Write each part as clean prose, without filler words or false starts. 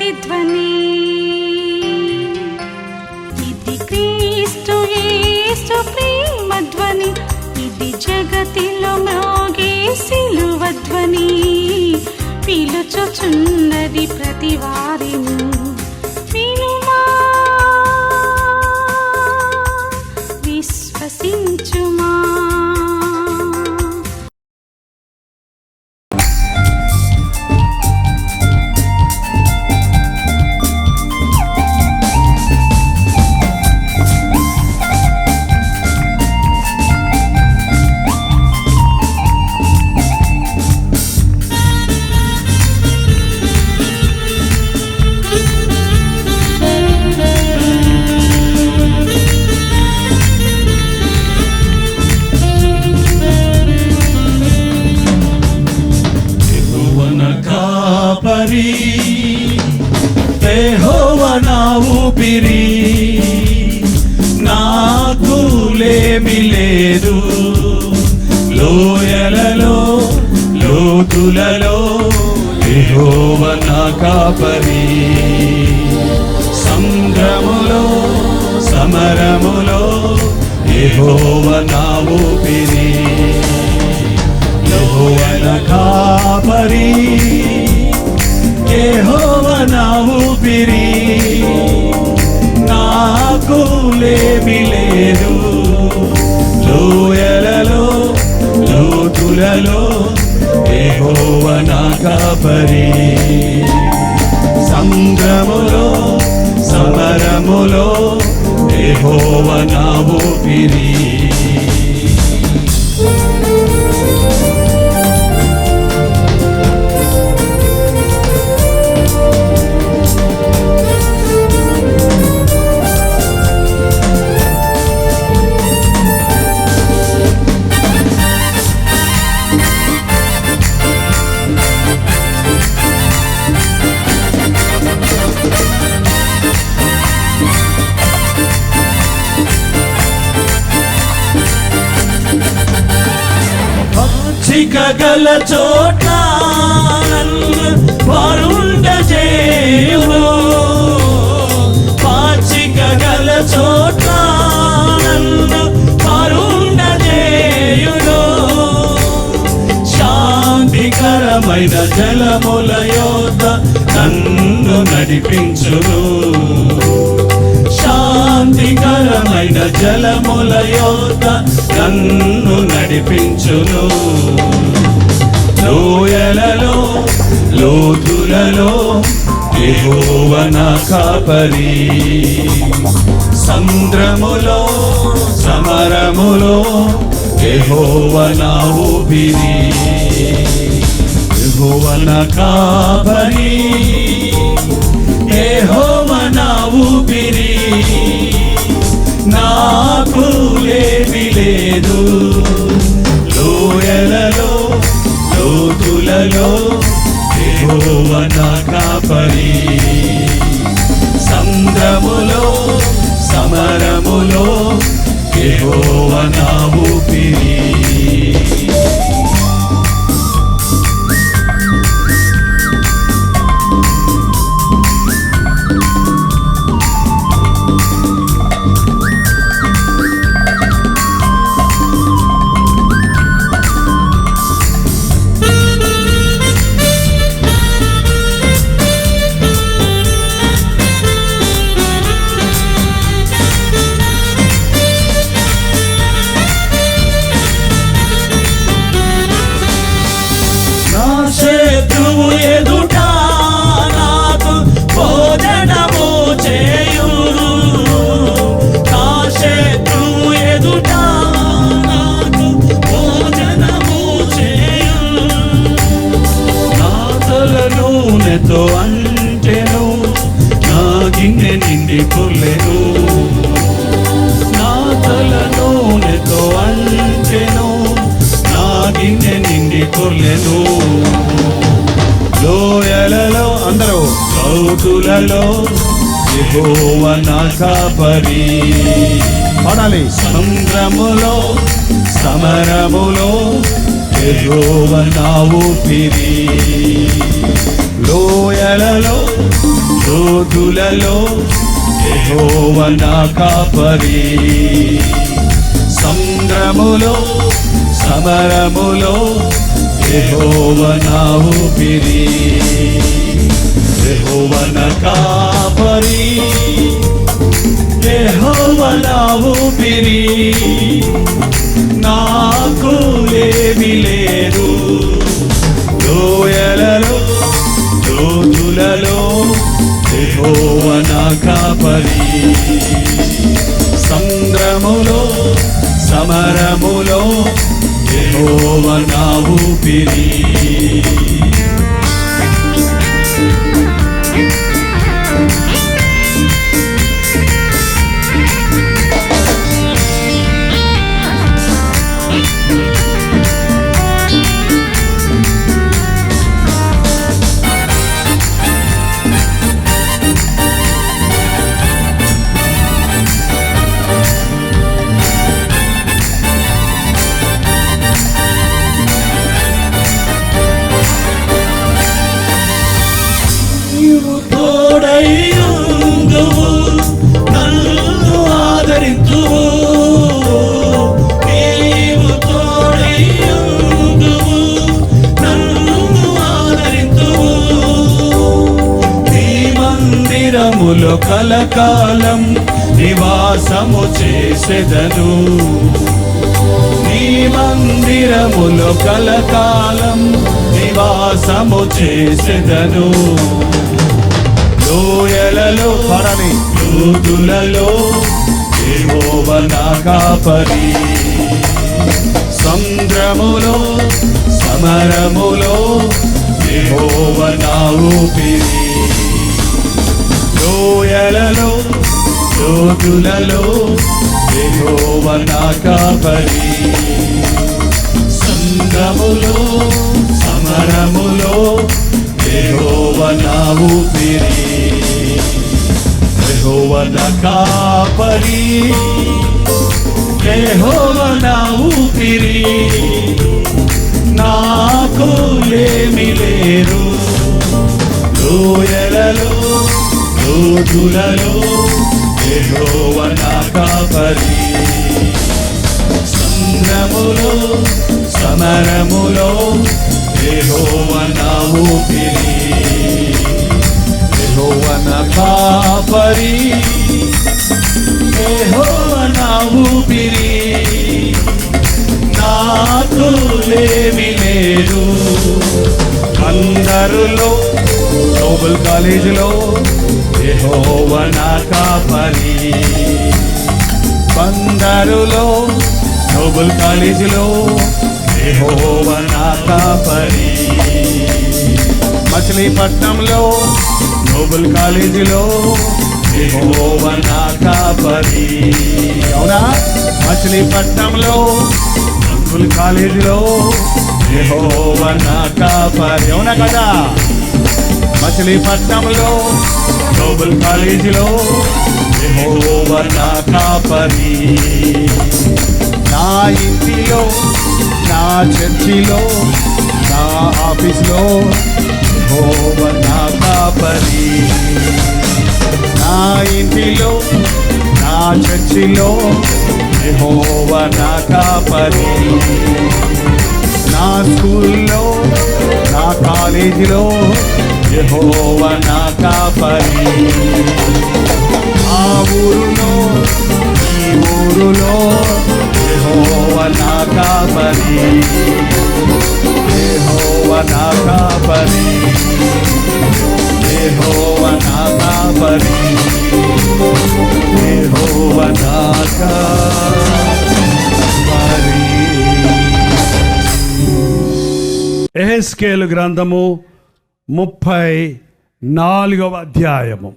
ప్రతిధ్వని. ఇది క్రీస్తు యేసు ప్రేమధ్వని, ఇది జగతిలో మ్రోగే సిలువధ్వని. పిలుచుచున్నది ప్రతి వారిని, వినుమా విశ్వసించుమా. యెహోవా నా ఊపిరి, నాకు లేమి లేదు. లోయలలో లోతులలో యెహోవా నా కాపరి. సంద్రములో సమరములో యెహోవా నా ఊపిరి. యెహోవా నా కాపరి, యెహోవా నా ఊపిరి, నాకు లేమి లేదు. లోయలలో లోతులలో యెహోవా నా కాపరి. సంద్రములో సమరములో యెహోవా నా ఊపిరి. గల చోట వరుండజేయును, పాచిక గల చోట వరుండజేయును. శాంతికరమైన జలముల యొద్ద నన్ను నడిపించును. శాంతికరమైన జలముల యొద్ద నన్ను నడిపించును. లోయలలో లోతులలో యెహోవా నా కాపరి. సంద్రములో సమరములో యెహోవా నా ఊపిరి. యెహోవా నా కాపరి, యెహోవా నా ఊపిరి, నాకు లేమి లేదు. లోయలలో లోతులలో యెహోవా నా కాపరి. సంద్రములో సమరములో యెహోవా నా ఊపిరి. ఎదుట నాకు భోజనము చేయును. నా శత్రువు ఎదుట నాకు భోజనము చేయును. నా తల నూనెతో అంటెను, నా గిన్నె నిండి పొర్లెను. నా తల నూనెతో అంటెను, నా గిన్నె నిండి పొర్లెను. లోయలలో అందరూ లోతులలో యెహోవా నా కాపరి. పాడాలి. సంద్రములో సమరములో యెహోవా నా ఊపిరి. లోయలలో లోతులలో యెహోవా నా కాపరి, సంద్రములో సమరములో యెహోవా నా ఊపిరి. యెహోవా నా కాపరి, యెహోవా నా ఊపిరి, నాకు ఏమీ లేదు. లోయలలో లోతులలో యెహోవా నా కాపరి, సంద్రములో సమరములో యెహోవా నా ఊపిరి. నీవు తోడైయుందువు, నన్ను ఆదరించువు. నీవు తోడైయుందువు, నన్ను ఆదరించువు. నీ మందిరములో కలకాలం నివాసము చేసెదను. నీ మందిరములో కలకాలం నివాసము చేసెదను. లోయలలో పరని లోతులలో యెహోవా నా కాపరి, సంద్రములో సమరములో యెహోవా నా ఊపిరి. లోయలలో లోతులలో యెహోవా నా కాపరి, సంద్రములో సమరములో యెహోవా నా ఊపిరి. యెహోవా నా కాపరి, యెహోవా నా ఊపిరి, నాకు ఏమీ లేదు. లోయలలో లోతులలో యెహోవా నా కాపరి, సంద్రములో సమరములో యెహోవా నా ఊపిరి. యెహోవా నా కాపరి, యెహోవా నా ఊపిరి, నాకు ఏమీ లేదు. అందరిలో నోబెల్ కాలేజీలో యెహోవా నా కాపరి, బందరులో నోబెల్ కాలేజీలో యెహోవా నా కాపరి, మచిలీపట్నంలో నోబెల్ కాలేజీలో యెహోవా నా కాపరి. అవునా? మచిలీపట్నంలో నోబెల్ కాలేజీలో యెహోవా నా కాపరి. అవునా కదా? మచిలీపట్నంలో నోబెల్ కాలేజీలో యెహోవా నా కాపరి. నా ఇంటిలో, నా చర్చిలో, నా ఆఫీస్లో యెహోవా నా కాపరి. నా ఇంటిలో, నా చర్చిలో యెహోవా నా కాపరి. నా స్కూల్లో, నా కాలేజీలో యెహోవా నా కాపరి. ఆ ఊరులో, ఈ ఊరులో యెహోవా నా కాపరి. యెహోవా నా కాపరి, యెహోవా నా కాపరి, యెహోవా నా కాపరి. యెహెజ్కేలు గ్రంథము 34వ అధ్యాయము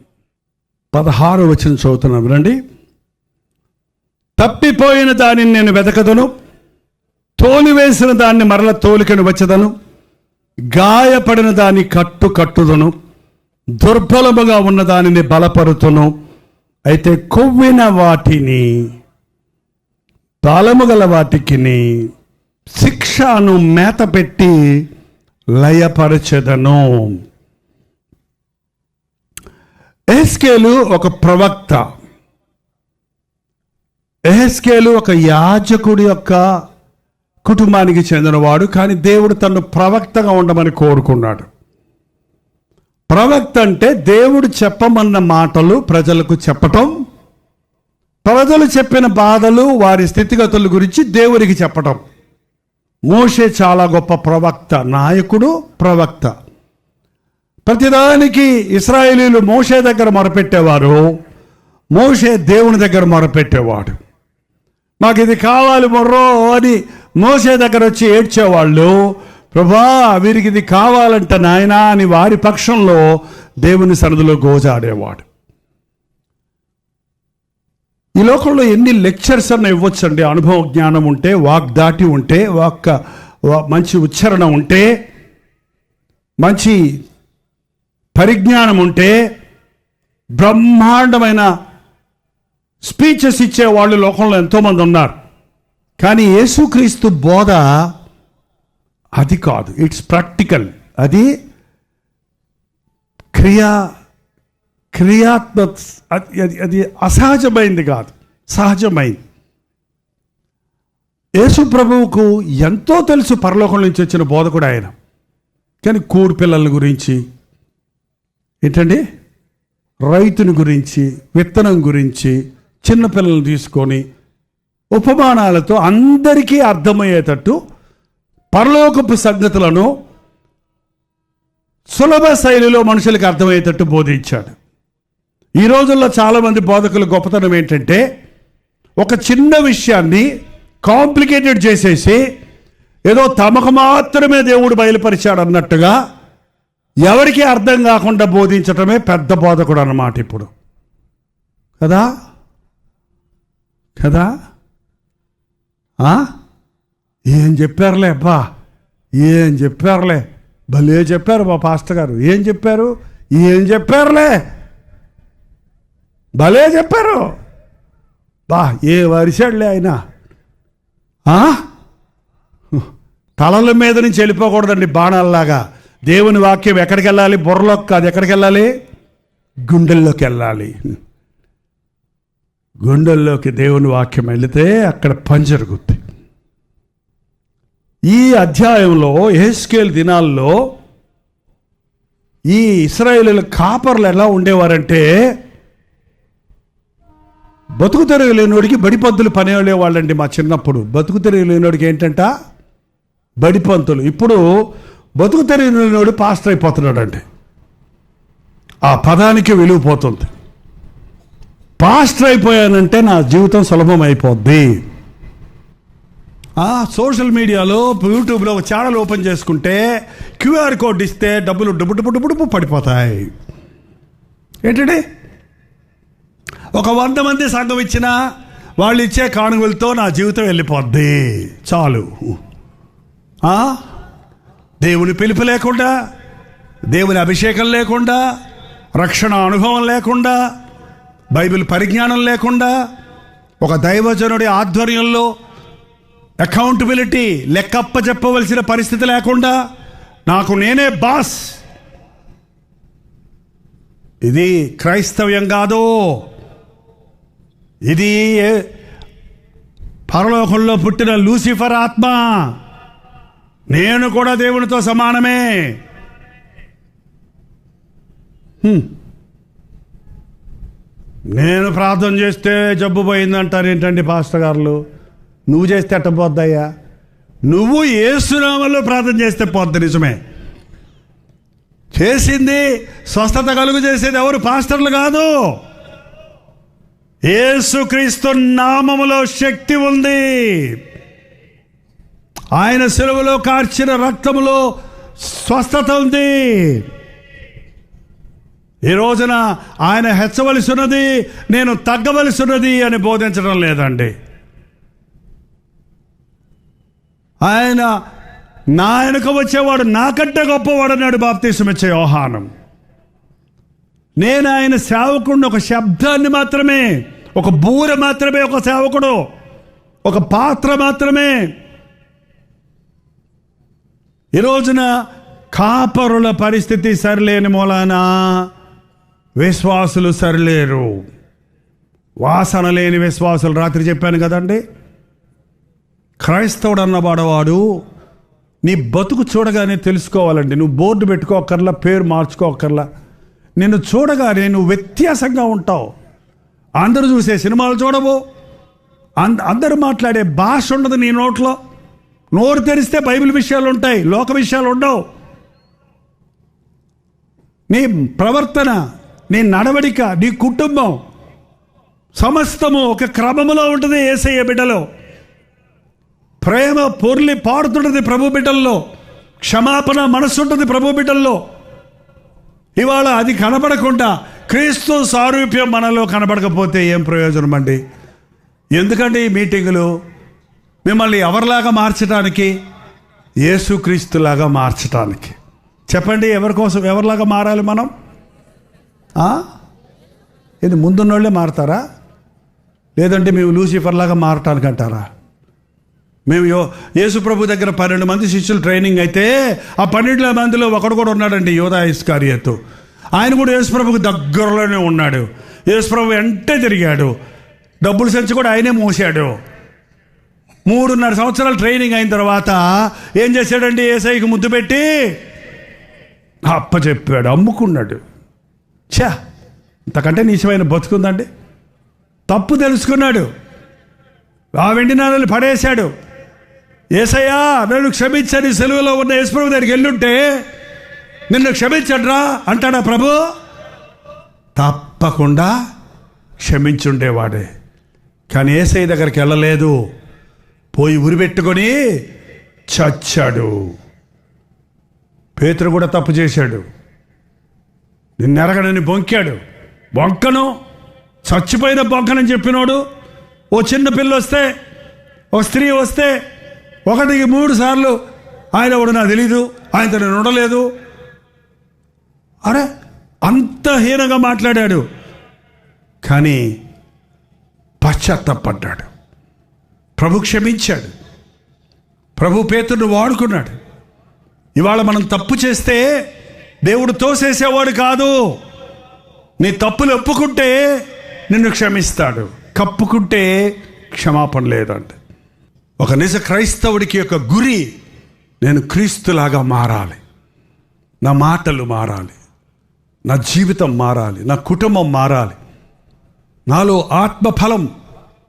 16వ వచనం చదువుతున్నాం రండి. తప్పిపోయిన దానిని నేను వెతకదును, తోలివేసిన దాన్ని మరల తోలికను వచ్చదను, గాయపడిన దాన్ని కట్టుదును, దుర్బలముగా ఉన్న దానిని బలపరుతును. అయితే కొవ్విన వాటిని, బలము గల వాటికి శిక్షను మేతపెట్టి లయపరచెదను. యెహెజ్కేలు ఒక ప్రవక్త, యెహెజ్కేలు ఒక యాజకుడి యొక్క కుటుంబానికి చెందినవాడు. కానీ దేవుడు తను ప్రవక్తగా ఉండమని కోరుకున్నాడు. ప్రవక్త అంటే దేవుడు చెప్పమన్న మాటలు ప్రజలకు చెప్పటం, ప్రజలు చెప్పిన బాధలు వారి స్థితిగతుల గురించి దేవుడికి చెప్పటం. మోషే చాలా గొప్ప ప్రవక్త, నాయకుడు, ప్రవక్త. ప్రతిదానికి ఇశ్రాయేలీయులు మోషే దగ్గర మొరపెట్టేవారు, మోషే దేవుని దగ్గర మొరపెట్టేవాడు. మాకు ఇది కావాలి మొర్రో అని మోషే దగ్గర వచ్చి ఏడ్చేవాళ్ళు. ప్రభా వీరికి ఇది కావాలంట నాయనా అని వారి పక్షంలో దేవుని సన్నిధిలో గోజాడేవాడు. ఈ లోకంలో ఎన్ని లెక్చర్స్ అన్న ఇవ్వచ్చండి. అనుభవ జ్ఞానం ఉంటే, వాగ్దాటి ఉంటే, మంచి ఉచ్చారణ ఉంటే, మంచి పరిజ్ఞానం ఉంటే, బ్రహ్మాండమైన స్పీచెస్ ఇచ్చే వాళ్ళు లోకంలో ఎంతోమంది ఉన్నారు. కానీ యేసుక్రీస్తు బోధ అది కాదు. It's practical. అది క్రియాత్మక, అది అసహజమైంది కాదు, సహజమైంది. యేసు ప్రభువుకు ఎంతో తెలుసు పరలోకం నుంచి వచ్చిన బోధకుడు ఆయన. కానీ కూడి పిల్లల గురించి ఏంటండి, రైతుని గురించి, విత్తనం గురించి, చిన్నపిల్లలను తీసుకొని ఉపమానాలతో అందరికీ అర్థమయ్యేటట్టు పరలోకపు సంగతులను సులభ శైలిలో మనుషులకు అర్థమయ్యేటట్టు బోధించాడు. ఈ రోజుల్లో చాలామంది బోధకుల గొప్పతనం ఏంటంటే ఒక చిన్న విషయాన్ని కాంప్లికేటెడ్ చేసేసి ఏదో తమకు మాత్రమే దేవుడు బయలుపరిచాడు అన్నట్టుగా ఎవరికీ అర్థం కాకుండా బోధించటమే పెద్ద బోధకుడు అన్నమాట ఇప్పుడు. కదా కదా ఏం చెప్పారులే అబ్బా, ఏం చెప్పారులే, భలే చెప్పారు మా పాస్టర్ గారు, ఏం చెప్పారులే, భలే చెప్పారు బా, ఏ వరిసాడులే ఆయన. తలల మీద నుంచి వెళ్ళిపోకూడదండి బాణాలలాగా. దేవుని వాక్యం ఎక్కడికి వెళ్ళాలి? బుర్రలోకి కాదు. ఎక్కడికి వెళ్ళాలి? గుండెల్లోకి వెళ్ళాలి. గుండెల్లోకి దేవుని వాక్యం వెళితే అక్కడ పని జరుగుద్ది. ఈ అధ్యాయంలో యెహెజ్కేలు దినాల్లో ఈ ఇశ్రాయేలీయుల కాపర్లు ఎలా ఉండేవారంటే బతుకు తెరుగు లేనివాడికి బడిపంతులు పని వాళ్ళండి. మా చిన్నప్పుడు బతుకు తెరుగు లేనివాడికి ఏంటంట బడిపంతులు. ఇప్పుడు బతుకు తెరుగు లేనివాడు పాస్టర్ అయిపోతున్నాడండి. ఆ పదానికి విలువపోతుంది. పాస్టర్ అయిపోయానంటే నా జీవితం సులభం అయిపోద్ది. సోషల్ మీడియాలో, యూట్యూబ్లో ఒక ఛానల్ ఓపెన్ చేసుకుంటే క్యూఆర్ కోడ్ ఇస్తే డబ్బులు డబ్బు డబ్బు డబ్బు డబ్బు పడిపోతాయి. ఏంటండి, ఒక 100 మంది సంఘం ఇచ్చినా వాళ్ళు ఇచ్చే కానుకలతో నా జీవితం వెళ్ళిపోద్ది. చాలు. దేవుని పిలుపు లేకుండా, దేవుని అభిషేకం లేకుండా, రక్షణ అనుభవం లేకుండా, బైబిల్ పరిజ్ఞానం లేకుండా, ఒక దైవజనుడి ఆధ్వర్యంలో అకౌంటబిలిటీ, లెక్కప్ప చెప్పవలసిన పరిస్థితి లేకుండా, నాకు నేనే బాస్, ఇది క్రైస్తవ్యం కాదు. ఇది పరలోకంలో పుట్టిన లూసిఫర్ ఆత్మ. నేను కూడా దేవునితో సమానమే. నేను ప్రార్థన చేస్తే జబ్బు పోయిందంటారు ఏంటండి పాస్టర్ గారు? నువ్వు చేస్తే ఎట్ట పోద్దయ్యా? నువ్వు యేసు నామములో ప్రార్థన చేస్తే పోద్ది. నిజమే. చేసింది స్వస్థత కలుగు చేసేది ఎవరు? పాస్టర్లు కాదు. యేసుక్రీస్తు నామములో శక్తి ఉంది. ఆయన శిలువలో కార్చిన రక్తములో స్వస్థత ఉంది. ఈ రోజున ఆయన హెచ్చవలసి ఉన్నది, నేను తగ్గవలసి ఉన్నది అని బోధించడం లేదండి. ఆయన నా వెనుక వచ్చేవాడు నాకంటే గొప్పవాడు అన్నాడు బాప్తీసం ఇచ్చే యోహాను. నేను ఆయన సేవకుడిని, ఒక శబ్దాన్ని మాత్రమే, ఒక బూర మాత్రమే, ఒక సేవకుడు, ఒక పాత్ర మాత్రమే. ఈ రోజున కాపరుల పరిస్థితి సరిలేని మూలాన విశ్వాసులు సరిలేరు. వాసన లేని విశ్వాసులు. రాత్రి చెప్పాను కదండి, క్రైస్తవుడు అన్నవాడవాడు నీ బతుకు చూడగానే తెలుసుకోవాలండి. నువ్వు బోర్డు పెట్టుకోకర్లా, పేరు మార్చుకోకర్లా. నిన్ను చూడగానే నువ్వు వ్యత్యాసంగా ఉంటావు. అందరూ చూసే సినిమాలు చూడవు, అందరూ మాట్లాడే భాష ఉండదు నీ నోట్లో. నోరు తెరిస్తే బైబిల్ విషయాలు ఉంటాయి, లోక విషయాలు ఉండవు. నీ ప్రవర్తన, నీ నడవడిక, నీ కుటుంబం సమస్తము ఒక క్రమములో ఉంటుంది. యేసయ్య బిడ్డలో ప్రేమ పొర్లి పాడుతుంటుంది ప్రభు బిడ్డల్లో. క్షమాపణ మనస్సు ఉంటుంది ప్రభు బిడ్డల్లో. ఇవాళ అది కనబడకుండా క్రీస్తు సారూప్యం మనలో కనబడకపోతే ఏం ప్రయోజనం అండి? ఎందుకంటే ఈ మీటింగులు మిమ్మల్ని ఎవరిలాగా మార్చడానికి? యేసుక్రీస్తులాగా మార్చడానికి. చెప్పండి, ఎవరి కోసం, ఎవరిలాగా మారాలి మనం? ఇది ముందున్నోళ్ళే మారతారా? లేదంటే మేము లూసిఫర్లాగా మారటానికి అంటారా? మేము యేసు ప్రభు దగ్గర 12 మంది శిష్యులు ట్రైనింగ్ అయితే ఆ 12 మందిలో ఒకడు కూడా ఉన్నాడండి, యూదా ఇస్కరియోతు. ఆయన కూడా యేసు ప్రభుకు దగ్గరలోనే ఉన్నాడు. యేసు ప్రభు వెంటే తిరిగాడు. డబ్బుల సంచి కూడా ఆయనే మోసాడు. 3.5 సంవత్సరాలు ట్రైనింగ్ అయిన తర్వాత ఏం చేశాడండి? యేసయ్యకు ముద్దు పెట్టి అప్పచెప్పాడు, అమ్ముకున్నాడు. ఇంతకంటే నీచమైన బతుకుందండి. తప్పు తెలుసుకున్నాడు, ఆ వెండి నాణాలు పడేశాడు. యేసయ్యా నన్ను క్షమించని సెలవులో ఉన్న యేసు ప్రభు దగ్గరికి వెళ్ళుంటే నిన్ను క్షమించడ్రా అంటాడా ప్రభు? తప్పకుండా క్షమించుండేవాడే. కానీ యేసయ్య దగ్గరికి వెళ్ళలేదు, పోయి ఉరిపెట్టుకొని చచ్చాడు. పేతురు కూడా తప్పు చేశాడు. నిన్నెరగడని బొంకాడు. బొంకను చచ్చిపోయిన బొంకనని చెప్పినోడు. ఓ చిన్న పిల్ల వస్తే, ఓ స్త్రీ వస్తే 1కి 3 సార్లు ఆయన ఎవడు నాకు తెలీదు, ఆయనతో నేను ఉండలేదు. అరే, అంత హీనంగా మాట్లాడాడు. కానీ పశ్చాత్తాపడ్డాడు. ప్రభు క్షమించాడు. ప్రభు పేతురును వాడుకున్నాడు. ఇవాళ మనం తప్పు చేస్తే దేవుడు తోసేసేవాడు కాదు. నీ తప్పులు ఒప్పుకుంటే నిన్ను క్షమిస్తాడు, కప్పుకుంటే క్షమాపణ లేదండి. ఒక నిజ క్రైస్తవుడికి యొక్క గురి, నేను క్రీస్తులాగా మారాలి. నా మాటలు మారాలి, నా జీవితం మారాలి, నా కుటుంబం మారాలి. నాలో ఆత్మఫలం,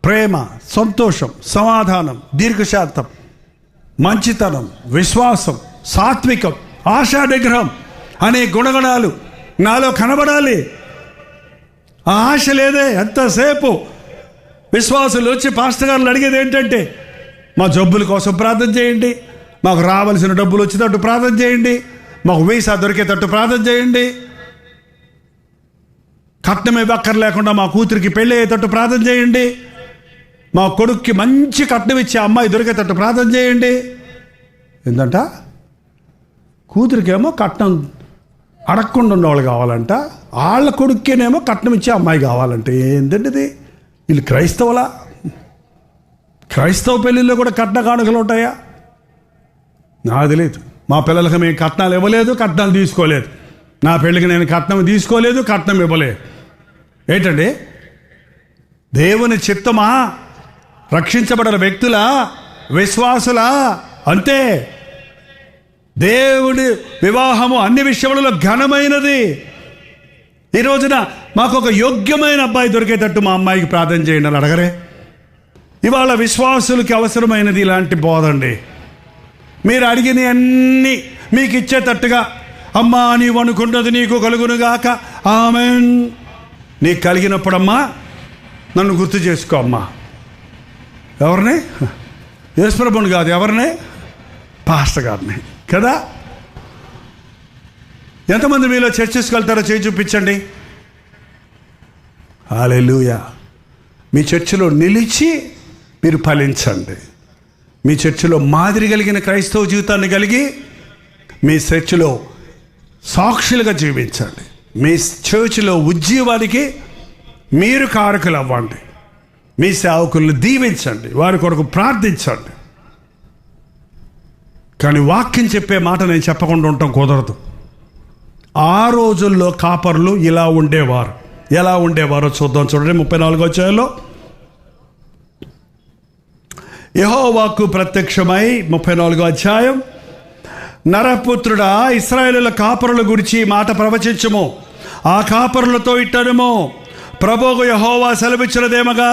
ప్రేమ, సంతోషం, సమాధానం, దీర్ఘశాంతం, మంచితనం, విశ్వాసం, సాత్వికం, ఆశా నిగ్రహం అనే గుణగణాలు నాలో కనబడాలి. ఆ ఆశ లేదే. ఎంతసేపు విశ్వాసులు వచ్చి పాస్టర్ గారులు అడిగేది ఏంటంటే, మా జబ్బుల కోసం ప్రార్థన చేయండి, మాకు రావాల్సిన డబ్బులు వచ్చేటట్టు ప్రార్థన చేయండి, మాకు వీసా దొరికేటట్టు ప్రార్థన చేయండి, కట్నం ఇవ్వక్కర్ లేకుండా మా కూతురికి పెళ్ళి అయ్యేటట్టు ప్రార్థన చేయండి, మా కొడుక్కి మంచి కట్నం ఇచ్చే అమ్మాయి దొరికేటట్టు ప్రార్థన చేయండి. ఏంటంట? కూతురికేమో కట్నం అడగకుండా ఉన్నవాళ్ళు కావాలంట, వాళ్ళ కొడుక్కేనేమో కట్నం ఇచ్చే అమ్మాయి కావాలంటే. ఏంటంటే ఇది? వీళ్ళు క్రైస్తవులా? క్రైస్తవ పెళ్ళిళ్ళు కూడా కట్న కానుకలు ఉంటాయా? నాకు తెలియదు. మా పిల్లలకి మేము కట్నాలు ఇవ్వలేదు, కట్నాలు తీసుకోలేదు. నా పెళ్ళికి నేను కట్నం తీసుకోలేదు, కట్నం ఇవ్వలేదు. ఏంటండి? దేవుని చిత్తమా? రక్షించబడిన వ్యక్తులా? విశ్వాసులా? అంతే. దేవుడి వివాహము అన్ని విషయములలో ఘనమైనది. ఈ రోజున మాకు ఒక యోగ్యమైన అబ్బాయి దొరికేటట్టు మా అమ్మాయికి ప్రార్థన చేయండి అని అడగరే? ఇవాళ విశ్వాసులకి అవసరమైనది ఇలాంటి బోధండి. మీరు అడిగిన అన్నీ మీకు ఇచ్చేటట్టుగా, అమ్మా నీవు అనుకున్నది నీకు కలుగునుగాక, ఆమేన్. నీకు కలిగినప్పుడమ్మా నన్ను గుర్తు చేసుకో అమ్మా. ఎవరిని? యేసుప్రభుని కాదు, ఎవరిని? పాస్టర్ గారిని కదా. ఎంతమంది మీలో చర్చెస్కి వెళ్తారో చేయి చూపించండి. హల్లెలూయా. మీ చర్చిలో నిలిచి మీరు ఫలించండి. మీ చర్చిలో మాదిరి కలిగిన క్రైస్తవ జీవితాన్ని కలిగి మీ చర్చిలో సాక్షులుగా జీవించండి. మీ చర్చిలో ఉజ్జీవానికి మీరు కారకులు అవ్వండి. మీ సేవకులను దీవించండి, వారి కొరకు ప్రార్థించండి. కానీ వాక్యం చెప్పే మాట నేను చెప్పకుండా ఉండటం కుదరదు. ఆ రోజుల్లో కాపర్లు ఇలా ఉండేవారు. ఎలా ఉండేవారో చూద్దాం. చూడండి 34వ అధ్యాయంలో యెహోవాకు ప్రత్యక్షమై 34వ అధ్యాయం, నరపుత్రుడా, ఇశ్రాయేలుల కాపరుల గురించి మాట ప్రవచించుము. ఆ కాపరులతో ఇట్టనుము, ప్రభువు యెహోవా సెలవిచ్చినదేమగా,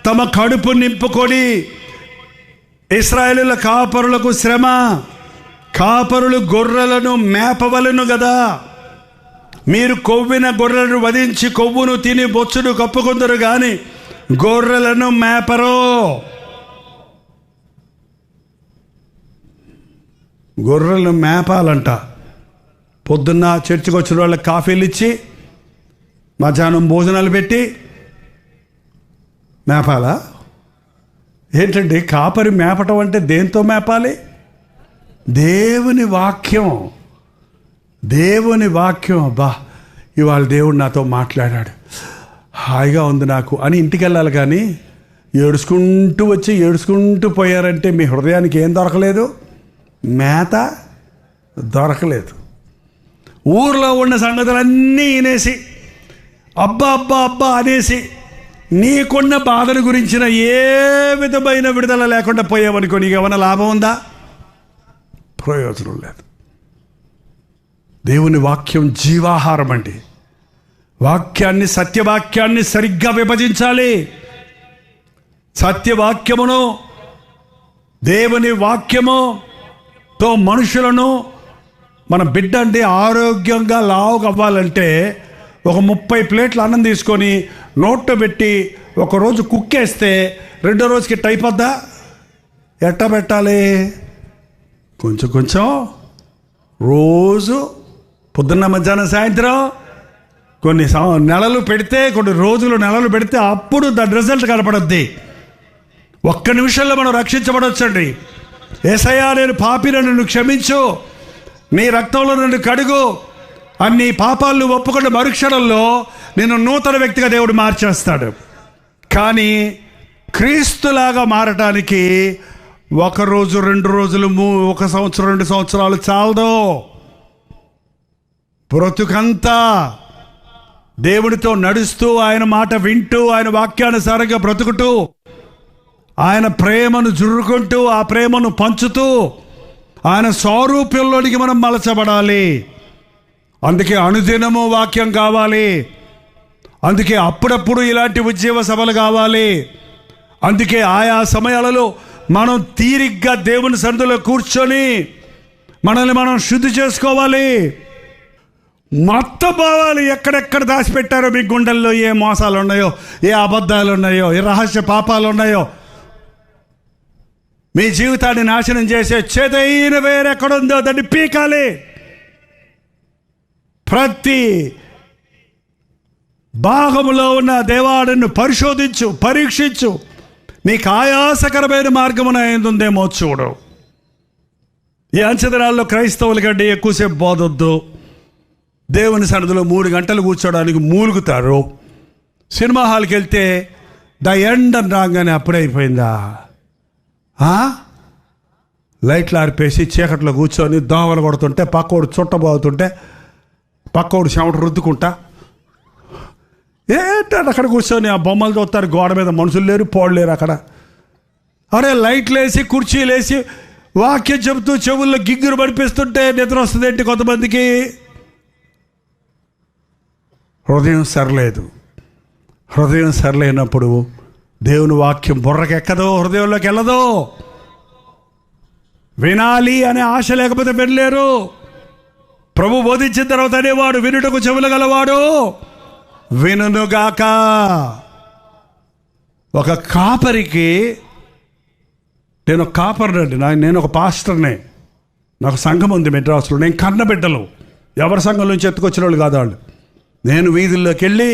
తమ కడుపు నింపుకొని ఇశ్రాయేలుల కాపరులకు శ్రమ, కాపరులు గొర్రెలను మేపవలను గదా. మీరు కొవ్విన గొర్రెలను వధించి కొవ్వును తిని బొచ్చును కప్పుకుందరు గాని గొర్రెలను మేపరో. గొర్రెలను మేపాలంట. పొద్దున్న చర్చికి వచ్చిన వాళ్ళకి కాఫీలు ఇచ్చి మధ్యాహ్నం భోజనాలు పెట్టి మేపాలా? ఏంటండి కాపరి మేపటం అంటే? దేంతో మేపాలి? దేవుని వాక్యం. దేవుని వాక్యం. అబ్బా, ఇవాళ దేవుడు నాతో మాట్లాడాడు, హాయిగా ఉంది నాకు అని ఇంటికి వెళ్ళాలి. కానీ ఏడుచుకుంటూ వచ్చి ఏడుచుకుంటూ పోయారంటే మీ హృదయానికి ఏం దొరకలేదు? మేత దొరకలేదు. ఊర్లో ఉన్న సంగతులన్నీ వినేసి అబ్బా అబ్బా అబ్బా అనేసి నీకున్న బాధల గురించిన ఏ విధమైన విడుదల లేకుండా పోయావనుకో, నీకు ఏమైనా లాభం ఉందా? ప్రయోజనం లేదు. దేవుని వాక్యం జీవాహారం అండి. వాక్యాన్ని, సత్యవాక్యాన్ని సరిగ్గా విభజించాలి. సత్యవాక్యమును, దేవుని వాక్యముతో మనుషులను, మన బిడ్డ అంటే ఆరోగ్యంగా లావుగా అవ్వాలంటే ఒక 30 ప్లేట్లు అన్నం తీసుకొని నోట్లో పెట్టి ఒకరోజు కుక్కేస్తే రెండో రోజుకి టైపోద్దా? ఎట్ట పెట్టాలి? కొంచెం కొంచెం రోజు పొద్దున్న మధ్యాహ్నం సాయంత్రం కొన్ని నెలలు పెడితే, కొన్ని రోజులు నెలలు పెడితే అప్పుడు దాని రిజల్ట్ కనపడద్ది. ఒక్క నిమిషంలో మనం రక్షించబడవచ్చండి. యేసయ్యా, నేను పాపిని, నన్ను క్షమించు, నీ రక్తంలో నన్ను కడుగు, అన్ని పాపాలను ఒప్పుకున్న మరుక్షణంలో నేను నూతన వ్యక్తిగా దేవుడు మార్చేస్తాడు. కానీ క్రీస్తులాగా మారటానికి 1 రోజు 2 రోజులు 1 సంవత్సరం 2 సంవత్సరాలు చాలదు. బ్రతుకంతా దేవుడితో నడుస్తూ, ఆయన మాట వింటూ, ఆయన వాక్యానుసారంగా బ్రతుకుతూ, ఆయన ప్రేమను జుర్రుకుంటూ, ఆ ప్రేమను పంచుతూ, ఆయన స్వరూపంలోనికి మనం మలచబడాలి. అందుకే అనుదినము వాక్యం కావాలి. అందుకే అప్పుడప్పుడు ఇలాంటి ఉద్యోగ సభలు కావాలి. అందుకే ఆయా సమయాలలో మనం తీరిగ్గా దేవుని సన్నిధిలో కూర్చొని మనల్ని మనం శుద్ధి చేసుకోవాలి. మొత్తం పోవాలి. ఎక్కడెక్కడ దాచిపెట్టారో మీ గుండెల్లో ఏ మోసాలు ఉన్నాయో, ఏ అబద్ధాలు ఉన్నాయో, ఏ రహస్య పాపాలు ఉన్నాయో, మీ జీవితాన్ని నాశనం చేసే చేదైన వేరెక్కడుందో దాన్ని పీకాలి. ప్రతి భాగములో ఉన్న దేవాడిని పరిశోధించు, పరీక్షించు. నీకు ఆయాసకరమైన మార్గమున ఏందుందేమో చూడు. ఈ అంచెదినాల్లో క్రైస్తవుల కంటే ఎక్కువసేపు బోధొద్దు. దేవుని సన్నిధిలో 3 గంటలు కూర్చోడానికి మూలుగుతారు. సినిమా హాల్కి వెళ్తే ద ఎండ్ అని రాగానే అప్పుడే అయిపోయిందా? లైట్లు ఆర్పేసి చీకట్లో కూర్చొని దోమలు కొడుతుంటే, పక్కోడు చుట్టబోతుంటే, పక్కోడు చెమట రుద్దుకుంటా, ఏంటంటే అక్కడ కూర్చొని ఆ బొమ్మలు చూస్తారు. గోడ మీద మనుషులు లేరు, పోడు లేరు అక్కడ. అరే లైట్లు వేసి కుర్చీలు వేసి వాక్యం చెబుతూ చెవుల్లో గిగ్గురు పడిపిస్తుంటే నిద్ర వస్తుంది ఏంటి కొంతమందికి? హృదయం సరిలేదు. హృదయం సరిలేనప్పుడు దేవుని వాక్యం బుర్రకెక్కదో, హృదయంలోకి వెళ్ళదో. వినాలి అనే ఆశ లేకపోతే వినలేరు. ప్రభు బోధించిన తర్వాత అనేవాడు, వినుటకు చెవులు గలవాడు వినుగాక. ఒక కాపరికి, నేను ఒక కాపరినండి, నేను ఒక పాస్టర్నే, నాకు సంఘం ఉంది మెడ్రాస్లో. నేను కన్న బిడ్డలు, ఎవరి సంఘం నుంచి ఎత్తుకొచ్చిన వాళ్ళు కాదు వాళ్ళు. నేను వీధుల్లోకి వెళ్ళి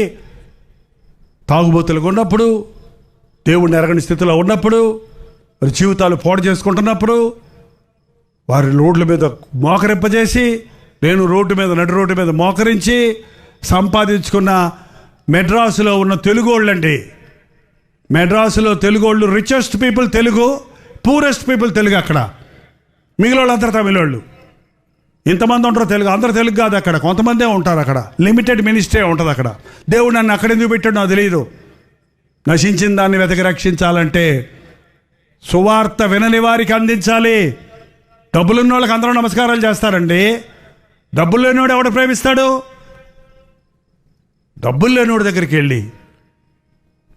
తాగుబోతులుగా ఉన్నప్పుడు, దేవుడిని ఎరగని స్థితిలో ఉన్నప్పుడు, వారి జీవితాలు పాడు చేసుకుంటున్నప్పుడు, వారి రోడ్ల మీద మోకరింపజేసి, నేను నడి రోడ్డు మీద మోకరించి సంపాదించుకున్న మెడ్రాసులో ఉన్న తెలుగోళ్ళండి. మెడ్రాసులో తెలుగోళ్ళు richest people Telugu, poorest people Telugu. అక్కడ మిగిలిన వాళ్ళంతా తమిళోళ్ళు. ఇంతమంది ఉంటారు తెలుగు, అందరూ తెలుగు కాదు అక్కడ, కొంతమందే ఉంటారు అక్కడ, లిమిటెడ్ మినిస్ట్రీ ఉంటుంది అక్కడ. దేవుడు నన్ను అక్కడ ఎందుకు పెట్టాడు నాకు తెలియదు. నశించిన దాన్ని వెతకి రక్షించాలంటే సువార్త వినని వారికి అందించాలి. డబ్బులున్న వాళ్ళకి అందరూ నమస్కారాలు చేస్తారండి. డబ్బులు లేనివాడు ఎవడు ప్రేమిస్తాడు? డబ్బులు లేనివాడి దగ్గరికి వెళ్ళి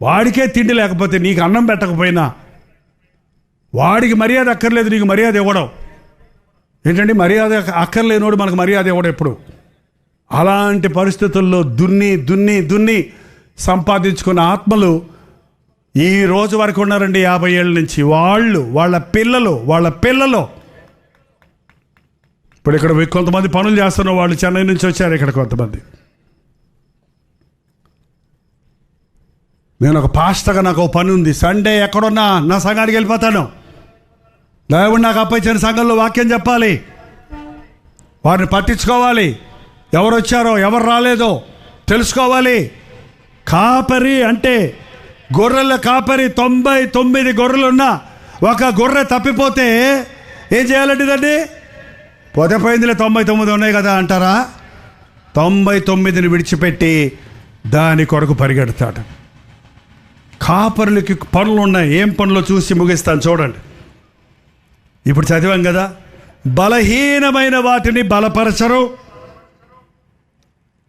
వాడికే తిండి లేకపోతే, నీకు అన్నం పెట్టకపోయినా వాడికి మర్యాద అక్కర్లేదు, నీకు మర్యాద ఇవ్వడం ఏంటండి? మర్యాద అక్కర్లేనోడు మనకు మర్యాద ఇవ్వడం ఎప్పుడు? అలాంటి పరిస్థితుల్లో దున్ని దున్ని దున్ని సంపాదించుకున్న ఆత్మలు ఈ రోజు వరకు ఉన్నారండి. 50 ఏళ్ళ నుంచి వాళ్ళ పిల్లలు ఇప్పుడు ఇక్కడ కొంతమంది పనులు చేస్తున్న వాళ్ళు చెన్నై నుంచి వచ్చారు ఇక్కడ కొంతమంది. నేను ఒక పాస్టర్గా నాకు ఒక పని ఉంది. సండే ఎక్కడున్నా నా సంఘానికి వెళ్ళిపోతాను. దేవుడు నాకు అప్పయించిన సంఘంలో వాక్యం చెప్పాలి, వారిని పట్టించుకోవాలి, ఎవరు వచ్చారో ఎవరు రాలేదో తెలుసుకోవాలి. కాపరి అంటే గొర్రెల కాపరి. 99 గొర్రెలున్నా ఒక గొర్రె తప్పిపోతే ఏం చేయాలంటే దాన్ని? పోతే పోయిందిలే 99 ఉన్నాయి కదా అంటారా? 99ని విడిచిపెట్టి దాని కొరకు పరిగెడతాడు. కాపరులకి పనులు ఉన్నాయి. ఏం పనులు చూసి ముగిస్తాను చూడండి. ఇప్పుడు చదివాం కదా, బలహీనమైన వాటిని బలపరచరు,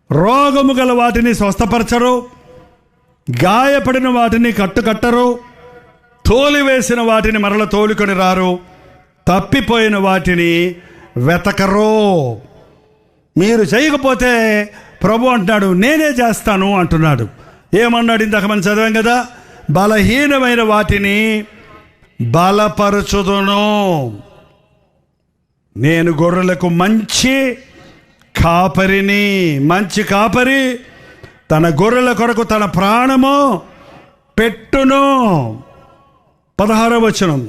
రోగము గల వాటిని స్వస్థపరచరు, గాయపడిన వాటిని కట్టరు, తోలివేసిన వాటిని మరల తోలుకొని రారు, తప్పిపోయిన వాటిని వెతకరు. మీరు చేయకపోతే ప్రభు అంటున్నాడు నేనే చేస్తాను అంటున్నాడు. ఏమన్నాడు ఇందాక మనం చదివాం కదా, బలహీనమైన వాటిని బలపరచుదును. నేను గొర్రెలకు మంచి కాపరిని. మంచి కాపరి తన గొర్రెల కొరకు తన ప్రాణము పెట్టును. 16వ వచనం,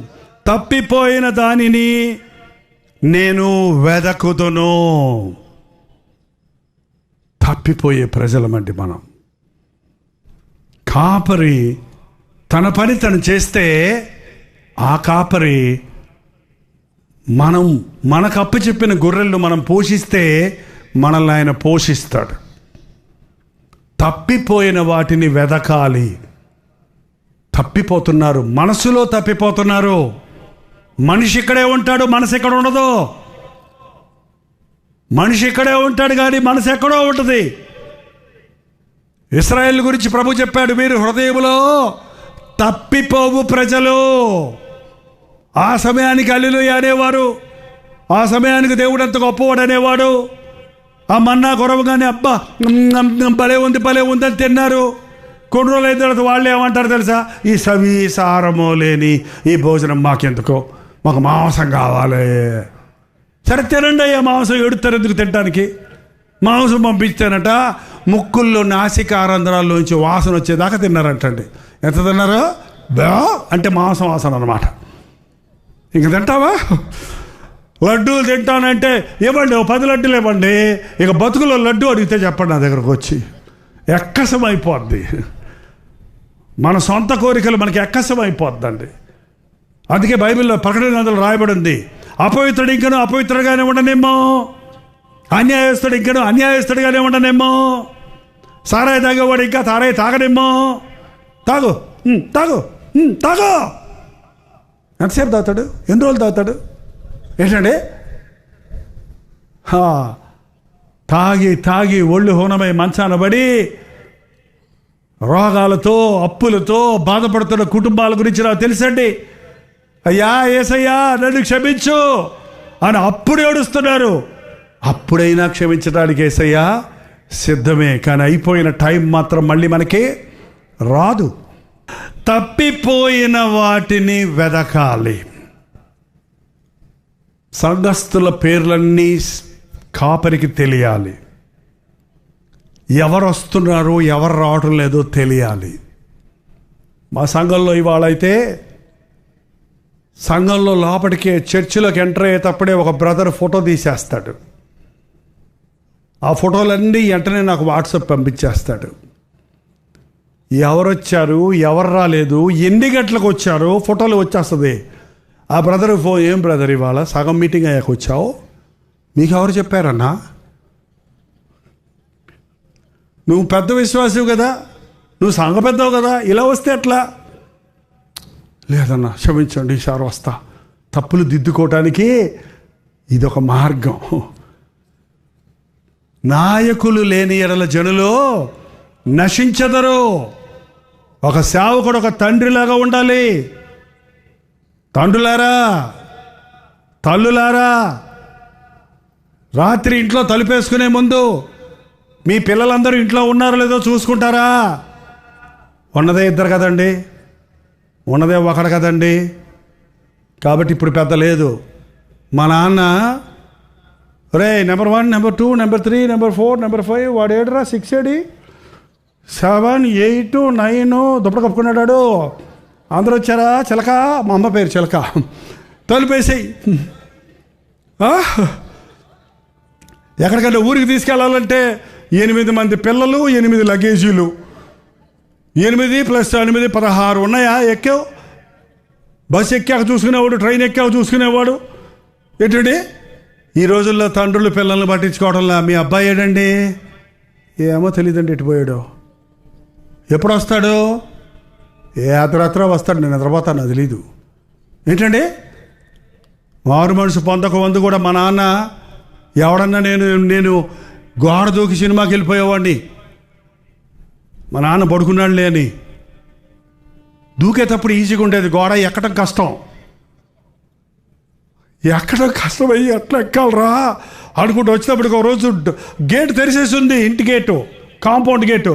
తప్పిపోయిన దానిని నేను వెదకుదును. తప్పిపోయే ప్రజలమండి మనం. కాపరి తన పని తను చేస్తే ఆ కాపరి మనకు అప్పచెప్పిన గొర్రెలను మనం పోషిస్తే మనల్ని ఆయన పోషిస్తాడు. తప్పిపోయిన వాటిని వెదకాలి. తప్పిపోతున్నారు, మనసులో తప్పిపోతున్నారు. మనిషి ఇక్కడే ఉంటాడు, మనసు ఎక్కడ ఉండదు. మనిషి ఇక్కడే ఉంటాడు కానీ మనసు ఎక్కడో ఉంటుంది. ఇశ్రాయేల్ గురించి ప్రభు చెప్పాడు, మీరు హృదయంలో తప్పిపోవు ప్రజలు. ఆ సమయానికి హల్లెలూయా అనేవారు, ఆ సమయానికి దేవుడు అంత గొప్పవాడు అనేవాడు. ఆ మన్నా కొరవగానే అబ్బా భలే ఉంది అని తిన్నారు. కొన్ని రోజులు అయిన తర్వాత వాళ్ళు ఏమంటారు తెలుసా? ఈ సారమో లేని ఈ భోజనం మాకెందుకో, మాకు మాంసం కావాలి. సరే తినండి అయ్యా మాంసం. ఎడుతారు ఎందుకు తినడానికి? మాంసం పంపిస్తేనట ముక్కుల్లో నాసికారంధ్రాల్లోంచి వాసన వచ్చేదాకా తిన్నారంటండి. ఎంత తిన్నారు? అంటే మాంసం వాసన అన్నమాట. ఇంక తింటావా? లడ్డూలు తింటానంటే ఇవ్వండి, 10 లడ్డూలు ఇవ్వండి. ఇక బతుకులో లడ్డు అడిగితే చెప్పండి నా దగ్గరకు వచ్చి. ఎక్కసం అయిపోద్ది. మన సొంత కోరికలు మనకి ఎక్కసం అయిపోద్దండి. అందుకే బైబిల్లో ప్రకటన గ్రంథంలో రాయబడి ఉంది, అపవిత్రుడు ఇంకనూ అపవిత్రుడుగానే ఉండనేమో, అన్యాయస్తుడు ఇంకనూ అన్యాయస్తుడిగానే ఉండనేమో, సారాయి తాగేవాడు ఇంకా సారాయి తాగనేమో. తాగు తాగు తాగు. ఎంతసేపు తాగుతాడు? ఎన్ని రోజులు తాగుతాడు? ఏంటండి? తాగి తాగి ఒళ్ళు హోనమై మంచాన పడి రోగాలతో అప్పులతో బాధపడుతున్న కుటుంబాల గురించి నాకు తెలుసండి. అయ్యా యేసయ్యా నన్ను క్షమించు అని అప్పుడు ఏడుస్తున్నారు. అప్పుడైనా క్షమించడానికి యేసయ్యా సిద్ధమే, కానీ అయిపోయిన టైం మాత్రం మళ్ళీ మనకి రాదు. తప్పిపోయిన వాటిని వెదకాలి. సంఘస్థుల పేర్లన్నీ కాపరికి తెలియాలి. ఎవరు వస్తున్నారు ఎవరు రావటం లేదో తెలియాలి. మా సంఘంలో ఇవాళ అయితే సంఘంలో లోపలికి చర్చిలోకి ఎంటర్ అయ్యేటప్పుడే ఒక బ్రదర్ ఫోటో తీసేస్తాడు. ఆ ఫోటోలన్నీ వెంటనే నాకు వాట్సాప్ పంపించేస్తాడు. ఎవరు వచ్చారు ఎవరు రాలేదు ఎన్ని గంటలకు వచ్చారు ఫోటోలు వచ్చేస్తుంది. ఆ బ్రదర్ ఏం బ్రదర్ ఇవాళ సగం మీటింగ్ అయ్యాక వచ్చావు, మీకు ఎవరు చెప్పారన్నా? నువ్వు పెద్ద విశ్వాసవు కదా, నువ్వు సంఘ పెద్దవు కదా, ఇలా వస్తే ఎట్లా? లేదన్నా క్షమించండి, ఈసారి వస్తా. తప్పులు దిద్దుకోవటానికి ఇదొక మార్గం. నాయకులు లేని ఎడల జనులు నశించెదరు. ఒక సేవకుడు ఒక తండ్రిలాగా ఉండాలి. తండ్రులారా, తల్లులారా, రాత్రి ఇంట్లో తలుపేసుకునే ముందు మీ పిల్లలందరూ ఇంట్లో ఉన్నారో లేదో చూసుకుంటారా? ఉన్నదే ఇద్దరు కదండి, ఉన్నదే ఒకడు కదండి. కాబట్టి ఇప్పుడు పెద్ద లేదు. మా నాన్న రే number 1, number 2, number 3, number 4, number 5 వాడు 7రా 6 ఏడి 7, 8, 9 దుప్పటి కప్పుకున్నాడు. అందరూ వచ్చారా? చిలక, మా అమ్మ పేరు చిలక, తలుపేసేయి. ఎక్కడికంటే ఊరికి తీసుకెళ్ళాలంటే 8 మంది పిల్లలు, 8 లగేజీలు, 8 + 8 16 ఉన్నాయా? ఎక్కావు, బస్సు ఎక్కాక చూసుకునేవాడు, ట్రైన్ ఎక్కాక చూసుకునేవాడు. ఏంటండి ఈ రోజుల్లో తండ్రులు పిల్లల్ని పట్టించుకోవడంలా. మీ అబ్బాయి ఏడండి? ఏమో తెలియదండి, ఎటుపోయాడు, ఎప్పుడు వస్తాడు? ఏ అర్ధరాత్రి వస్తాడు, నేను నిద్రపోతాను, అది తెలీదు. ఏంటండి మారు మనసు పొందక కూడా మా నాన్న ఎవడన్నా నేను గోడ దూకి సినిమాకి వెళ్ళిపోయేవాడిని. మా నాన్న పడుకున్నాడులే అని. దూకేటప్పుడు ఈజీగా ఉండేది, గోడ ఎక్కడం కష్టం. ఎక్కడం కష్టమయ్యి ఎట్లా ఎక్కాలరా అనుకుంటూ వచ్చినప్పటికి ఒక రోజు గేటు తెరిసేసి ఉంది, ఇంటి గేటు, కాంపౌండ్ గేటు.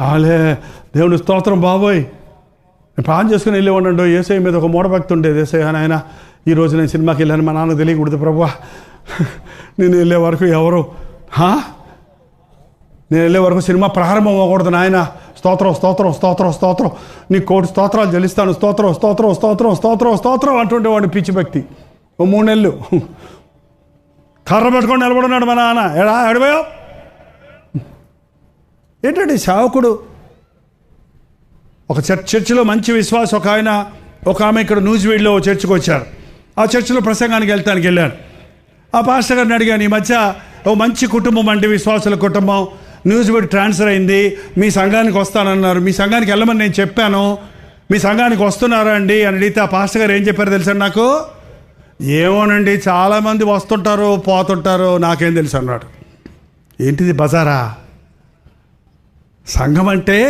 ఆలే దేవుని స్తోత్రం బాబోయ్, నేను ప్లాన్ చేసుకుని వెళ్ళేవాడు. ఏసఐ మీద ఒక మూఢభక్తి ఉండేది. ఏసఐ ఆయన ఈరోజు నేను సినిమాకి వెళ్ళాను, మా నాన్న తెలియకూడదు ప్రభువా. నేను వెళ్ళే వరకు ఎవరు నేను వెళ్ళే వరకు సినిమా ప్రారంభం అవ్వకూడదు నాయన. స్తోత్రం స్తోత్రం స్తోత్రం స్తోత్రం, నీ కోటి స్తోత్రాలు చెల్లిస్తాను, స్తోత్రం స్తోత్రం స్తోత్రం స్తోత్రం స్తోత్రం అంటుండేవాడు. పిచ్చి భక్తి. ఓ 3 నెలలు కర్ర పెట్టుకొని నిలబడున్నాడు మా నాన్న. ఎడబోయో ఏంటండి సేవకుడు. ఒక చర్చిలో మంచి విశ్వాసం ఒక ఆమె ఇక్కడ న్యూజివీడ్లో చర్చికి వచ్చారు. ఆ చర్చిలో ప్రసంగానికి వెళ్ళాను. ఆ పాస్టర్ గారిని అడిగాను, ఈ మధ్య ఓ మంచి కుటుంబం అండి, విశ్వాసుల కుటుంబం, న్యూజివీడ్ ట్రాన్స్ఫర్ అయింది, మీ సంఘానికి వస్తానన్నారు, మీ సంఘానికి వెళ్ళమని నేను చెప్పాను, మీ సంఘానికి వస్తున్నారా అండి అని అడిగితే ఆ పాస్టర్ గారు ఏం చెప్పారు తెలుసా నాకు? ఏమోనండి, చాలామంది వస్తుంటారు పోతుంటారు, నాకేం తెలుసు అన్నాడు. ఏంటిది బజారా? సంఘం అంటే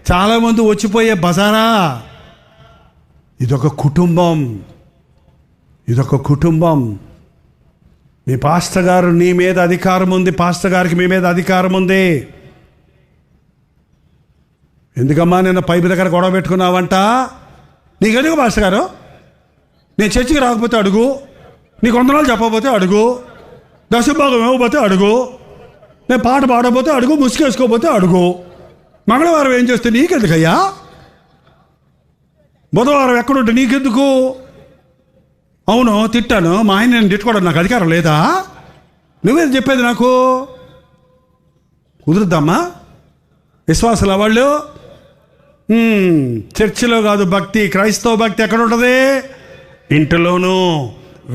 చాలామంది వచ్చిపోయే బజారా? ఇదొక కుటుంబం, ఇదొక కుటుంబం. మీ పాస్టర్ గారు నీ మీద అధికారం ఉంది, పాస్టర్ గారికి మీ మీద అధికారం ఉంది. ఎందుకమ్మా నేను పైపు దగ్గర గొడవ పెట్టుకున్నావంట? నీకెందుకు పాస్టర్ గారు? నేను చర్చికి రాకపోతే అడుగు, నీకు వందనాలు చెప్పకపోతే అడుగు, దశభాగం ఇవ్వకపోతే అడుగు, నేను పాట పాడకపోతే అడుగు, ముసుకేసుకోకపోతే అడుగు. మంగళవారం ఏం చేస్తే నీకెందుకయ్యా? బుధవారం ఎక్కడుంటే నీకెందుకు? అవును తిట్టాను, మా ఆయన నేను తిట్టుకోవడం నాకు అధికారం లేదా? నువ్వేది చెప్పేది నాకు? కుదురుద్దామా విశ్వాసుల వాళ్ళు? చర్చిలో కాదు భక్తి, క్రైస్తవ భక్తి ఎక్కడ ఉంటుంది? ఇంటిలోనూ,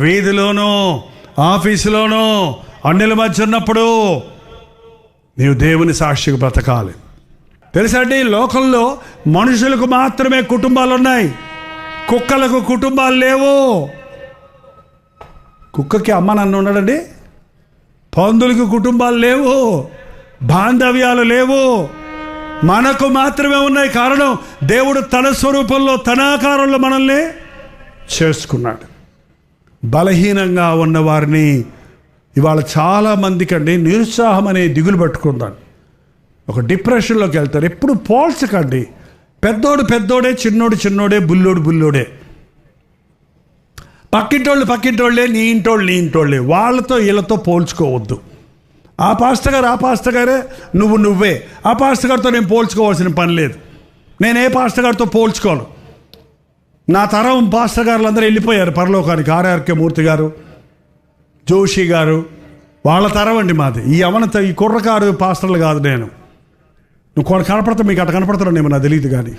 వీధిలోనూ, ఆఫీసులోనూ, అన్యుల మధ్య ఉన్నప్పుడు నీవు దేవుని సాక్షిగా బ్రతకాలి. తెలుసా అండి, లోకంలో మనుషులకు మాత్రమే కుటుంబాలు ఉన్నాయి, కుక్కలకు కుటుంబాలు లేవు. కుక్కకి అమ్మ నాన్న ఉన్నాడండి, పందులకు కుటుంబాలు లేవు, బాంధవ్యాలు లేవు. మనకు మాత్రమే ఉన్నాయి. కారణం దేవుడు తన స్వరూపంలో తన ఆకారంలో మనల్ని చేసుకున్నాడు. బలహీనంగా ఉన్నవారిని ఇవాళ చాలామందికి అండి నిరుత్సాహం అనే దిగులు పట్టుకుందాను, ఒక డిప్రెషన్లోకి వెళ్తారు. ఎప్పుడు పోల్చకండి. పెద్దోడు పెద్దోడే, చిన్నోడు చిన్నోడే, బుల్లోడు బుల్లోడే. పక్కింటోళ్ళే, నీ ఇంటోళ్ళే. వాళ్ళతో వీళ్ళతో పోల్చుకోవద్దు. ఆ పాస్టర్ గారే, నువ్వే. ఆ పాస్టర్ గారితో నేను పోల్చుకోవాల్సిన పని లేదు. నేను ఏ పాస్టర్ గారితో పోల్చుకోను. నా తరం పాస్టర్ గారులు అందరూ వెళ్ళిపోయారు పరలోకానికి. ఆర్ఆర్కే మూర్తి గారు, జోషి గారు, వాళ్ళ తరం అండి మాది. ఈ కుర్రకారు పాస్టర్లు కాదు నేను. నువ్వు కనపడతా, మీకు అట్లా కనపడతానేమో నాకు తెలియదు కానీ,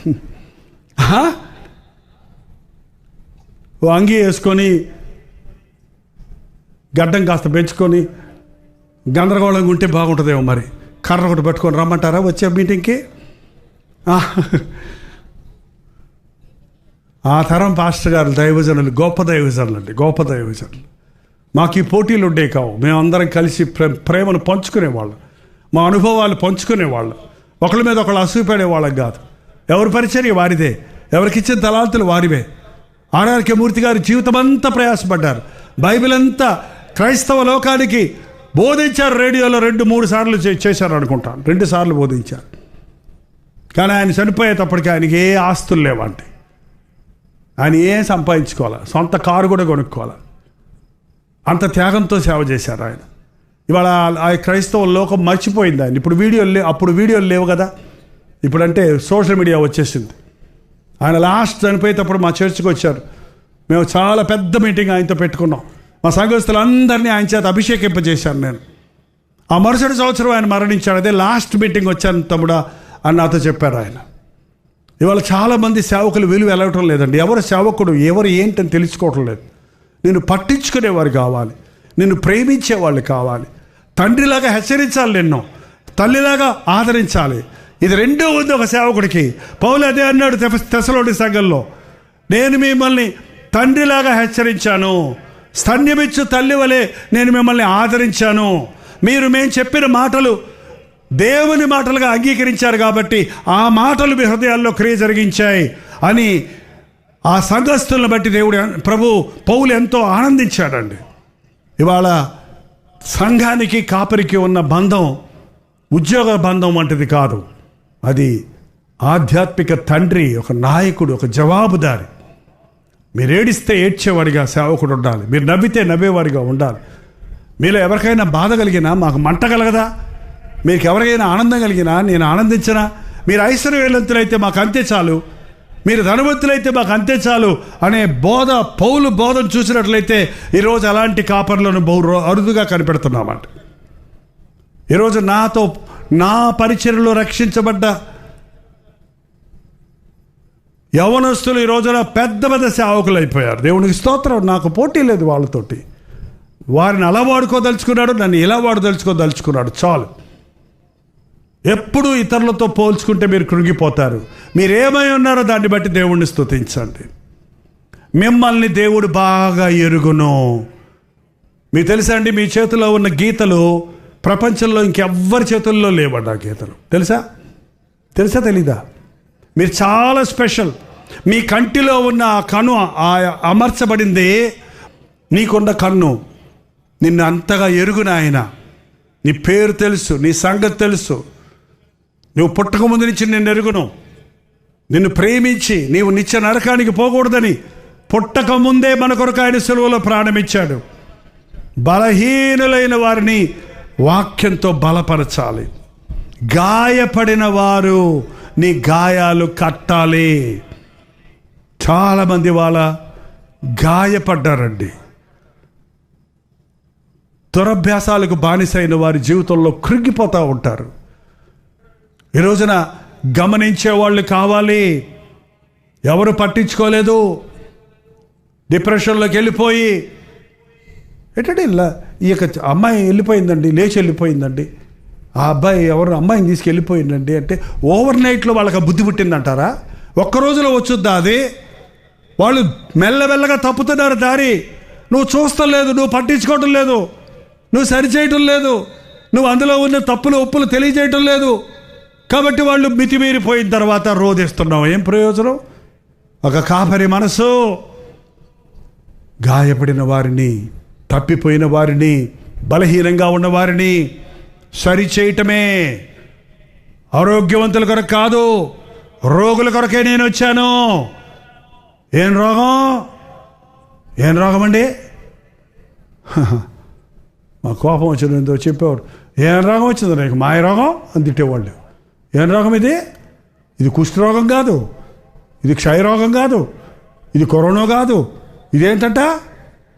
ఓ అంగీ వేసుకొని గడ్డం కాస్త పెంచుకొని గందరగోళంగా ఉంటే బాగుంటుందేమో మరి. కర్ర ఒకటి పట్టుకొని రమ్మంటారా వచ్చే మీటింగ్కి? ఆ తరం పాస్టర్ గారు దైవజనులు, గొప్ప దైవజనులు అండి, గొప్ప దైవజనులు. మాకు ఈ పోటీలు ఉండేవి కావు. మేమందరం కలిసి ప్రేమను పంచుకునేవాళ్ళం, మా అనుభవాలు పంచుకునేవాళ్ళం. ఒకళ్ళ మీద ఒకళ్ళు అసూపడేవాళ్ళం కాదు. ఎవరి పరిచర్య వారిదే, ఎవరికిచ్చిన తలాంతులు వారివే. ఆర్ఆర్కే మూర్తి గారు జీవితం అంతా ప్రయాసపడ్డారు. బైబిల్ అంతా క్రైస్తవ లోకానికి బోధించారు. రేడియోలో 2-3 సార్లు చేశారు అనుకుంటాను, 2 సార్లు బోధించారు. కానీ ఆయన చనిపోయేటప్పటికి ఆయనకి ఏ ఆస్తులు లేవంటే, ఆయన ఏం సంపాదించుకోవాలి, సొంత కారు కూడా కొనుక్కోవాలి. అంత త్యాగంతో సేవ చేశారు ఆయన. ఇవాళ ఆ క్రైస్తవ లోకం మర్చిపోయింది ఆయన. అప్పుడు వీడియోలు లేవు కదా, ఇప్పుడంటే సోషల్ మీడియా వచ్చేసింది. ఆయన లాస్ట్ చనిపోయేటప్పుడు మా చర్చికి వచ్చారు. మేము చాలా పెద్ద మీటింగ్ ఆయనతో పెట్టుకున్నాం. మా సంఘస్థులందరినీ ఆయన చేత అభిషేకింపజేశాను నేను. ఆ మరుసటి సంవత్సరం ఆయన మరణించాడు. అదే లాస్ట్ మీటింగ్ వచ్చాను తమ్ముడా అని నాతో చెప్పారు ఆయన. ఇవాళ చాలామంది సేవకులు విలువ వెళ్ళటం లేదండి. ఎవరు సేవకుడు, ఎవరు ఏంటని తెలుసుకోవటం లేదు. నిన్ను పట్టించుకునేవారు కావాలి, నిన్ను ప్రేమించేవాళ్ళు కావాలి. తండ్రిలాగా హెచ్చరించాలి, నిన్ను తల్లిలాగా ఆదరించాలి. ఇది రెండో ఉంది ఒక సేవకుడికి. పౌలు అదే అన్నాడు తెస్సలోని సంఘంలో, నేను మిమ్మల్ని తండ్రిలాగా హెచ్చరించాను, స్తన్యమిచ్చు తల్లి వలె నేను మిమ్మల్ని ఆదరించాను. మేము చెప్పిన మాటలు దేవుని మాటలుగా అంగీకరించారు కాబట్టి ఆ మాటలు మీ హృదయాల్లో క్రియ జరిగించాయి అని ఆ సంఘస్థులను బట్టి పౌలు ఎంతో ఆనందించాడండి. ఇవాళ సంఘానికి కాపరికి ఉన్న బంధం ఉద్యోగ బంధం వంటిది కాదు. అది ఆధ్యాత్మిక తండ్రి, ఒక నాయకుడు, ఒక జవాబుదారి. మీరు ఏడిస్తే ఏడ్చేవాడిగా సేవకుడు ఉండాలి, మీరు నవ్వితే నవ్వేవాడిగా ఉండాలి. మీలో ఎవరికైనా బాధ కలిగినా మాకు మంట కలగదా? మీకు ఎవరికైనా ఆనందం కలిగినా నేను ఆనందించనా? మీరు ఐశ్వర్యవంతులైతే మాకు అంతే చాలు, మీరు ధనవంతులైతే మాకు అంతే చాలు అనే పౌలు బోధను చూసినట్లయితే ఈరోజు అలాంటి కాపర్లను బహు అరుదుగా కనిపెడుతున్నామంట. ఈరోజు నా పరిచర్యలో రక్షించబడ్డ యవనస్తులు ఈ రోజున పెద్ద పెద్ద సేవకులు అయిపోయారు. దేవునికి స్తోత్రం. నాకు పోటీ లేదు వాళ్ళతోటి. వారిని అలా వాడుకోదలుచుకున్నాడు, నన్ను ఇలా వాడుదలుచుకోదలుచుకున్నాడు, చాలు. ఎప్పుడు ఇతరులతో పోల్చుకుంటే మీరు కృంగిపోతారు. మీరేమై ఉన్నారో దాన్ని బట్టి దేవుణ్ణి స్తుతించండి. మిమ్మల్ని దేవుడు బాగా ఎరుగును. మీకు తెలుసా అండి, మీ చేతిలో ఉన్న గీతలు ప్రపంచంలో ఇంకెవ్వరి చేతుల్లో లేవండి. ఆ గీతలు తెలుసా తెలీదా? మీరు చాలా స్పెషల్. మీ కంటిలో ఉన్న ఆ కన్ను అమర్చబడింది, నీకున్న కన్ను నిన్ను అంతగా ఎరుగున ఆయన. నీ పేరు తెలుసు, నీ సంగతి తెలుసు. నువ్వు పుట్టక ముందు నుంచి నిన్ను ఎరుగును. నిన్ను ప్రేమించి నీవు నిత్య నరకానికి పోకూడదని పుట్టక ముందే మన కొరకు ఆయన సిలువలో ప్రాణమిచ్చాడు. బలహీనులైన వారిని వాక్యంతో బలపరచాలి. గాయపడిన వారు నీ గాయాలు కట్టాలి. చాలామంది వాళ్ళ గాయపడ్డారండి. దురభ్యాసాలకు బానిసైన వారి జీవితంలో కృంగిపోతూ ఉంటారు. ఈ రోజున గమనించే వాళ్ళు కావాలి. ఎవరు పట్టించుకోలేదు, డిప్రెషన్లోకి వెళ్ళిపోయి ఏంటంటే ఈ యొక్క అమ్మాయి వెళ్ళిపోయిందండి, లేచి వెళ్ళిపోయిందండి, ఆ అబ్బాయి అమ్మాయిని తీసుకెళ్ళిపోయిందండి అంటే ఓవర్ నైట్లో వాళ్ళకి బుద్ధి పుట్టిందంటారా? ఒక్కరోజులో వచ్చుద్దా అది? వాళ్ళు మెల్లమెల్లగా తప్పుతున్నారు దారి. నువ్వు చూస్తడం లేదు, నువ్వు పట్టించుకోవటం లేదు, నువ్వు సరిచేయటం లేదు, నువ్వు అందులో ఉన్న తప్పులు ఒప్పులు తెలియజేయటం లేదు. కాబట్టి వాళ్ళు మితిమీరిపోయిన తర్వాత రోధిస్తున్నావు. ఏం ప్రయోజనం? ఒక కాపరి మనసు గాయపడిన వారిని, తప్పిపోయిన వారిని, బలహీనంగా ఉన్న వారిని సరిచేయటమే. ఆరోగ్యవంతుల కొరకు కాదు, రోగుల కొరకే నేను వచ్చాను. ఏం రోగం అండి? మా కోపం వచ్చిందో చెప్పేవాడు. ఏం రోగం వచ్చిందో నీకు? మాయ రోగం అని తిట్టేవాళ్ళు. ఏం రోగం ఇది? ఇది కుష్ఠరోగం కాదు, ఇది క్షయరోగం కాదు, ఇది కరోనా కాదు, ఇదేంటంట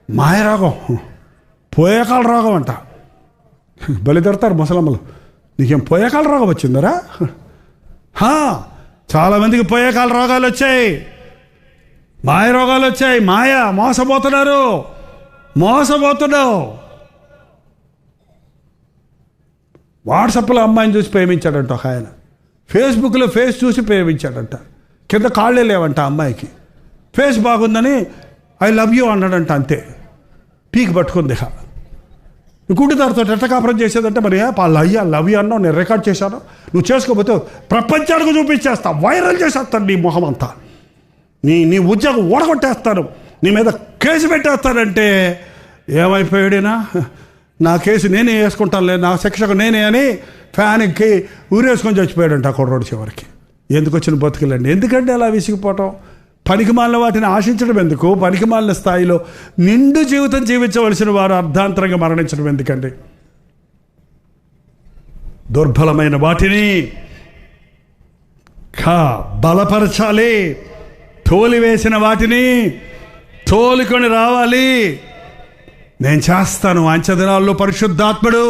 మాయ రోగం, పోయేకాల రోగం అంట. బలి తిడతారు ముసలమ్మలు. నీకేం పోయేకాల రోగం వచ్చిందరా? చాలామందికి పోయేకాల రోగాలు వచ్చాయి, మాయ రోగాలు వచ్చాయి. మోసపోతున్నావు. వాట్సాప్లో అమ్మాయిని చూసి ప్రేమించాడంట ఒక ఆయన, ఫేస్బుక్లో ఫేస్ చూసి ప్రేమించాడంట, కింద కాళ్ళే లేవంట అమ్మాయికి, ఫేస్ బాగుందని ఐ లవ్ యూ అన్నాడంట, అంతే పీక్ పట్టుకుంది. గుడ్డిదారితో ఎట్ట కాపురం చేసేదంటే, మరి అయ్యా లవ్ యూ అన్నావు, నేను రికార్డ్ చేశాను, నువ్వు చేసుకోకపోతే ప్రపంచానికి చూపించేస్తా, వైరల్ చేసేస్తాను నీ మొహం అంతా, నీ ఉద్యోగం ఓడగొట్టేస్తాను, నీ మీద కేసు పెట్టేస్తానంటే ఏమైపోయాడినా, నా కేసు నేనే వేసుకుంటానులే, నా శిక్షకు నేనే అని ఫ్యాన్కి ఊరేసుకొని చచ్చిపోయాడంట ఆ కుర్రోడు చివరికి. ఎందుకు వచ్చిన బతుకులండి? ఎందుకంటే అలా విసిగిపోవటం, పనికిమాలిన వాటిని ఆశించడం ఎందుకు? పనికిమాలిన స్థాయిలో నిండు జీవితం జీవించవలసిన వారు అర్ధాంతరంగా మరణించడం ఎందుకండి? దుర్బలమైన వాటిని బలపరచాలి, తోలివేసిన వాటిని తోలుకొని రావాలి. నేను చేస్తాను. అంచె దినాల్లో పరిశుద్ధాత్ముడు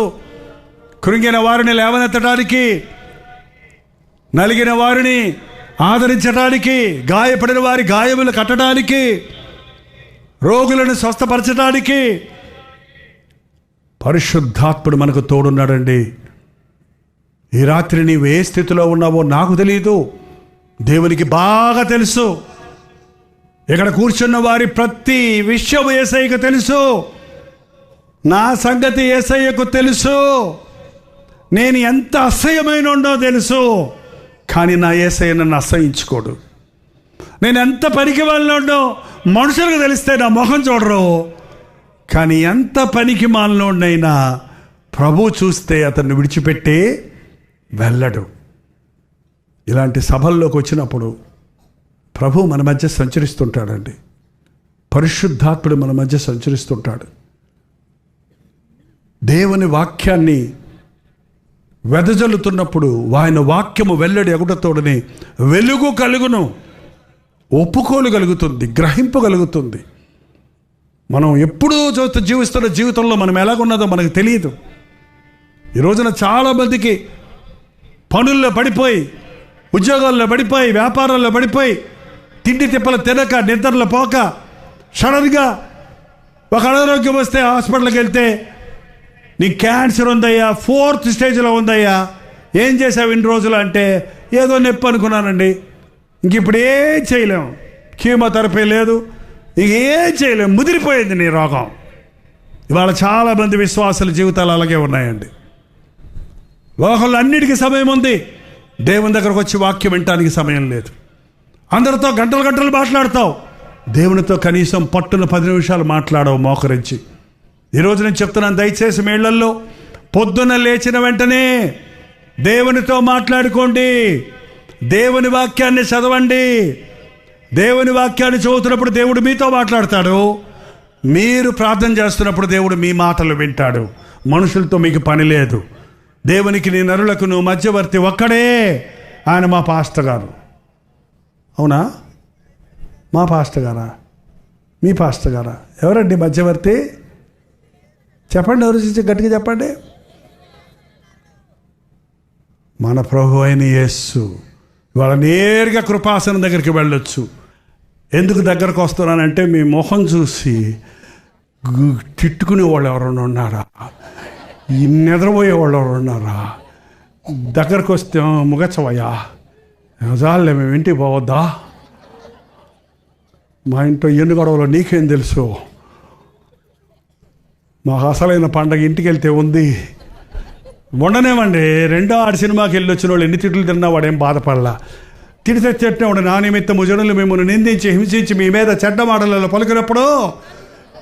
కృంగిన వారిని లేవనెత్తడానికి, నలిగిన వారిని ఆదరించడానికి, గాయపడిన వారి గాయములు కట్టడానికి, రోగులను స్వస్థపరచడానికి పరిశుద్ధాత్ముడు మనకు తోడున్నాడండి. ఈ రాత్రి నీవు ఏ స్థితిలో ఉన్నావో నాకు తెలియదు, దేవునికి బాగా తెలుసు. ఇక్కడ కూర్చున్న వారి ప్రతి విషయం యేసయ్యకు తెలుసు. నా సంగతి యేసయ్యకు తెలుసు. నేను ఎంత అసహ్యమైన ఉండో తెలుసు. కానీ నా యేసయ్య నన్ను అసహించుకోడు. నేను ఎంత పనికి వాళ్ళుండో మనుషులకు తెలిస్తే నా మొహం చూడరు. కానీ ఎంత పనికి మాలినోడినైనా ప్రభు చూస్తే అతన్ని విడిచిపెట్టి వెళ్ళడు. ఇలాంటి సభల్లోకి వచ్చినప్పుడు ప్రభు మన మధ్య సంచరిస్తుంటాడండి. పరిశుద్ధాత్ముడు మన మధ్య సంచరిస్తుంటాడు. దేవుని వాక్యాన్ని వెదజల్లుతున్నప్పుడు ఆయన వాక్యము వెల్లడి ఎగుటతోడని వెలుగు కలుగును, ఒప్పుకోలు కలుగుతుంది, గ్రహింపు కలుగుతుంది. మనం ఎప్పుడూ జీవిస్తున్న జీవితంలో మనం ఎలాగున్నదో మనకు తెలియదు. ఈ రోజున చాలామందికి పనుల్లో పడిపోయి, ఉద్యోగాల్లో పడిపోయి, వ్యాపారాల్లో పడిపోయి, తిండి తిప్పలు తినక, నిద్రలు పోక, సడన్గా ఒక అనారోగ్యం వస్తే హాస్పిటల్కి వెళ్తే నీకు క్యాన్సర్ ఉందయ్యా, 4th స్టేజ్లో ఉందయ్యా, ఏం చేసావు ఇన్ని రోజులు అంటే ఏదో నొప్పి అనుకున్నానండి, ఇంక ఇప్పుడు ఏం చేయలేము, కీమోథెరపీ లేదు, ఇంక ఏం చేయలేము, ముదిరిపోయింది నీ రోగం. ఇవాళ చాలామంది విశ్వాసుల జీవితాలు అలాగే ఉన్నాయండి. లోకంలో అన్నిటికీ సమయం ఉంది, దేవుని దగ్గరకు వచ్చి వాక్యం వినటానికి సమయం లేదు. అందరితో గంటలు గంటలు మాట్లాడతావు, దేవునితో కనీసం పట్టున 10 నిమిషాలు మాట్లాడవు మోకరించి. ఈరోజు నేను చెప్తున్నాను, దయచేసి మీ ఇళ్లల్లో పొద్దున్న లేచిన వెంటనే దేవునితో మాట్లాడుకోండి, దేవుని వాక్యాన్ని చదవండి. దేవుని వాక్యాన్ని చదువుతున్నప్పుడు దేవుడు మీతో మాట్లాడతాడు. మీరు ప్రార్థన చేస్తున్నప్పుడు దేవుడు మీ మాటలు వింటాడు. మనుషులతో మీకు పని లేదు. దేవునికి నీ నరులకు నువ్వు మధ్యవర్తి ఒక్కడే, ఆయన మా పాస్టర్ గారు. అవునా? మా పాస్టర్ గారా? మీ పాస్టర్ గారా? ఎవరండి మధ్యవర్తి? చెప్పండి, ఎవరు గట్టిగా చెప్పండి. మన ప్రభు అయిన యేసు. ఇవాళ నేరుగా కృపాసనం దగ్గరికి వెళ్ళొచ్చు. ఎందుకు దగ్గరకు వస్తున్నానంటే మీ మొహం చూసి తిట్టుకునే వాళ్ళు ఎవరన్నా ఉన్నారా, నిద్రపోయే వాళ్ళు ఎవరు ఉన్నారా, దగ్గరకు వస్తే ముగచ్చవయ్యా, చాలే మేము ఇంటికి పోవద్దా, మా ఇంట్లో ఎన్ని గొడవలో నీకేం తెలుసు, మాకు అసలైన పండగ ఇంటికి వెళ్తే ఉంది, ఉండనేమండి. 2వ ఆడి సినిమాకి వెళ్ళి వచ్చిన వాళ్ళు ఎన్ని తిట్లు తిన్నా వాడేం బాధపడలా. తిడితే తిట్టినవాడు నా నిమిత్తము జనులు మిమ్మల్ని నిందించి హింసించి మీ మీద చెడ్డ మాటలలో పలికినప్పుడు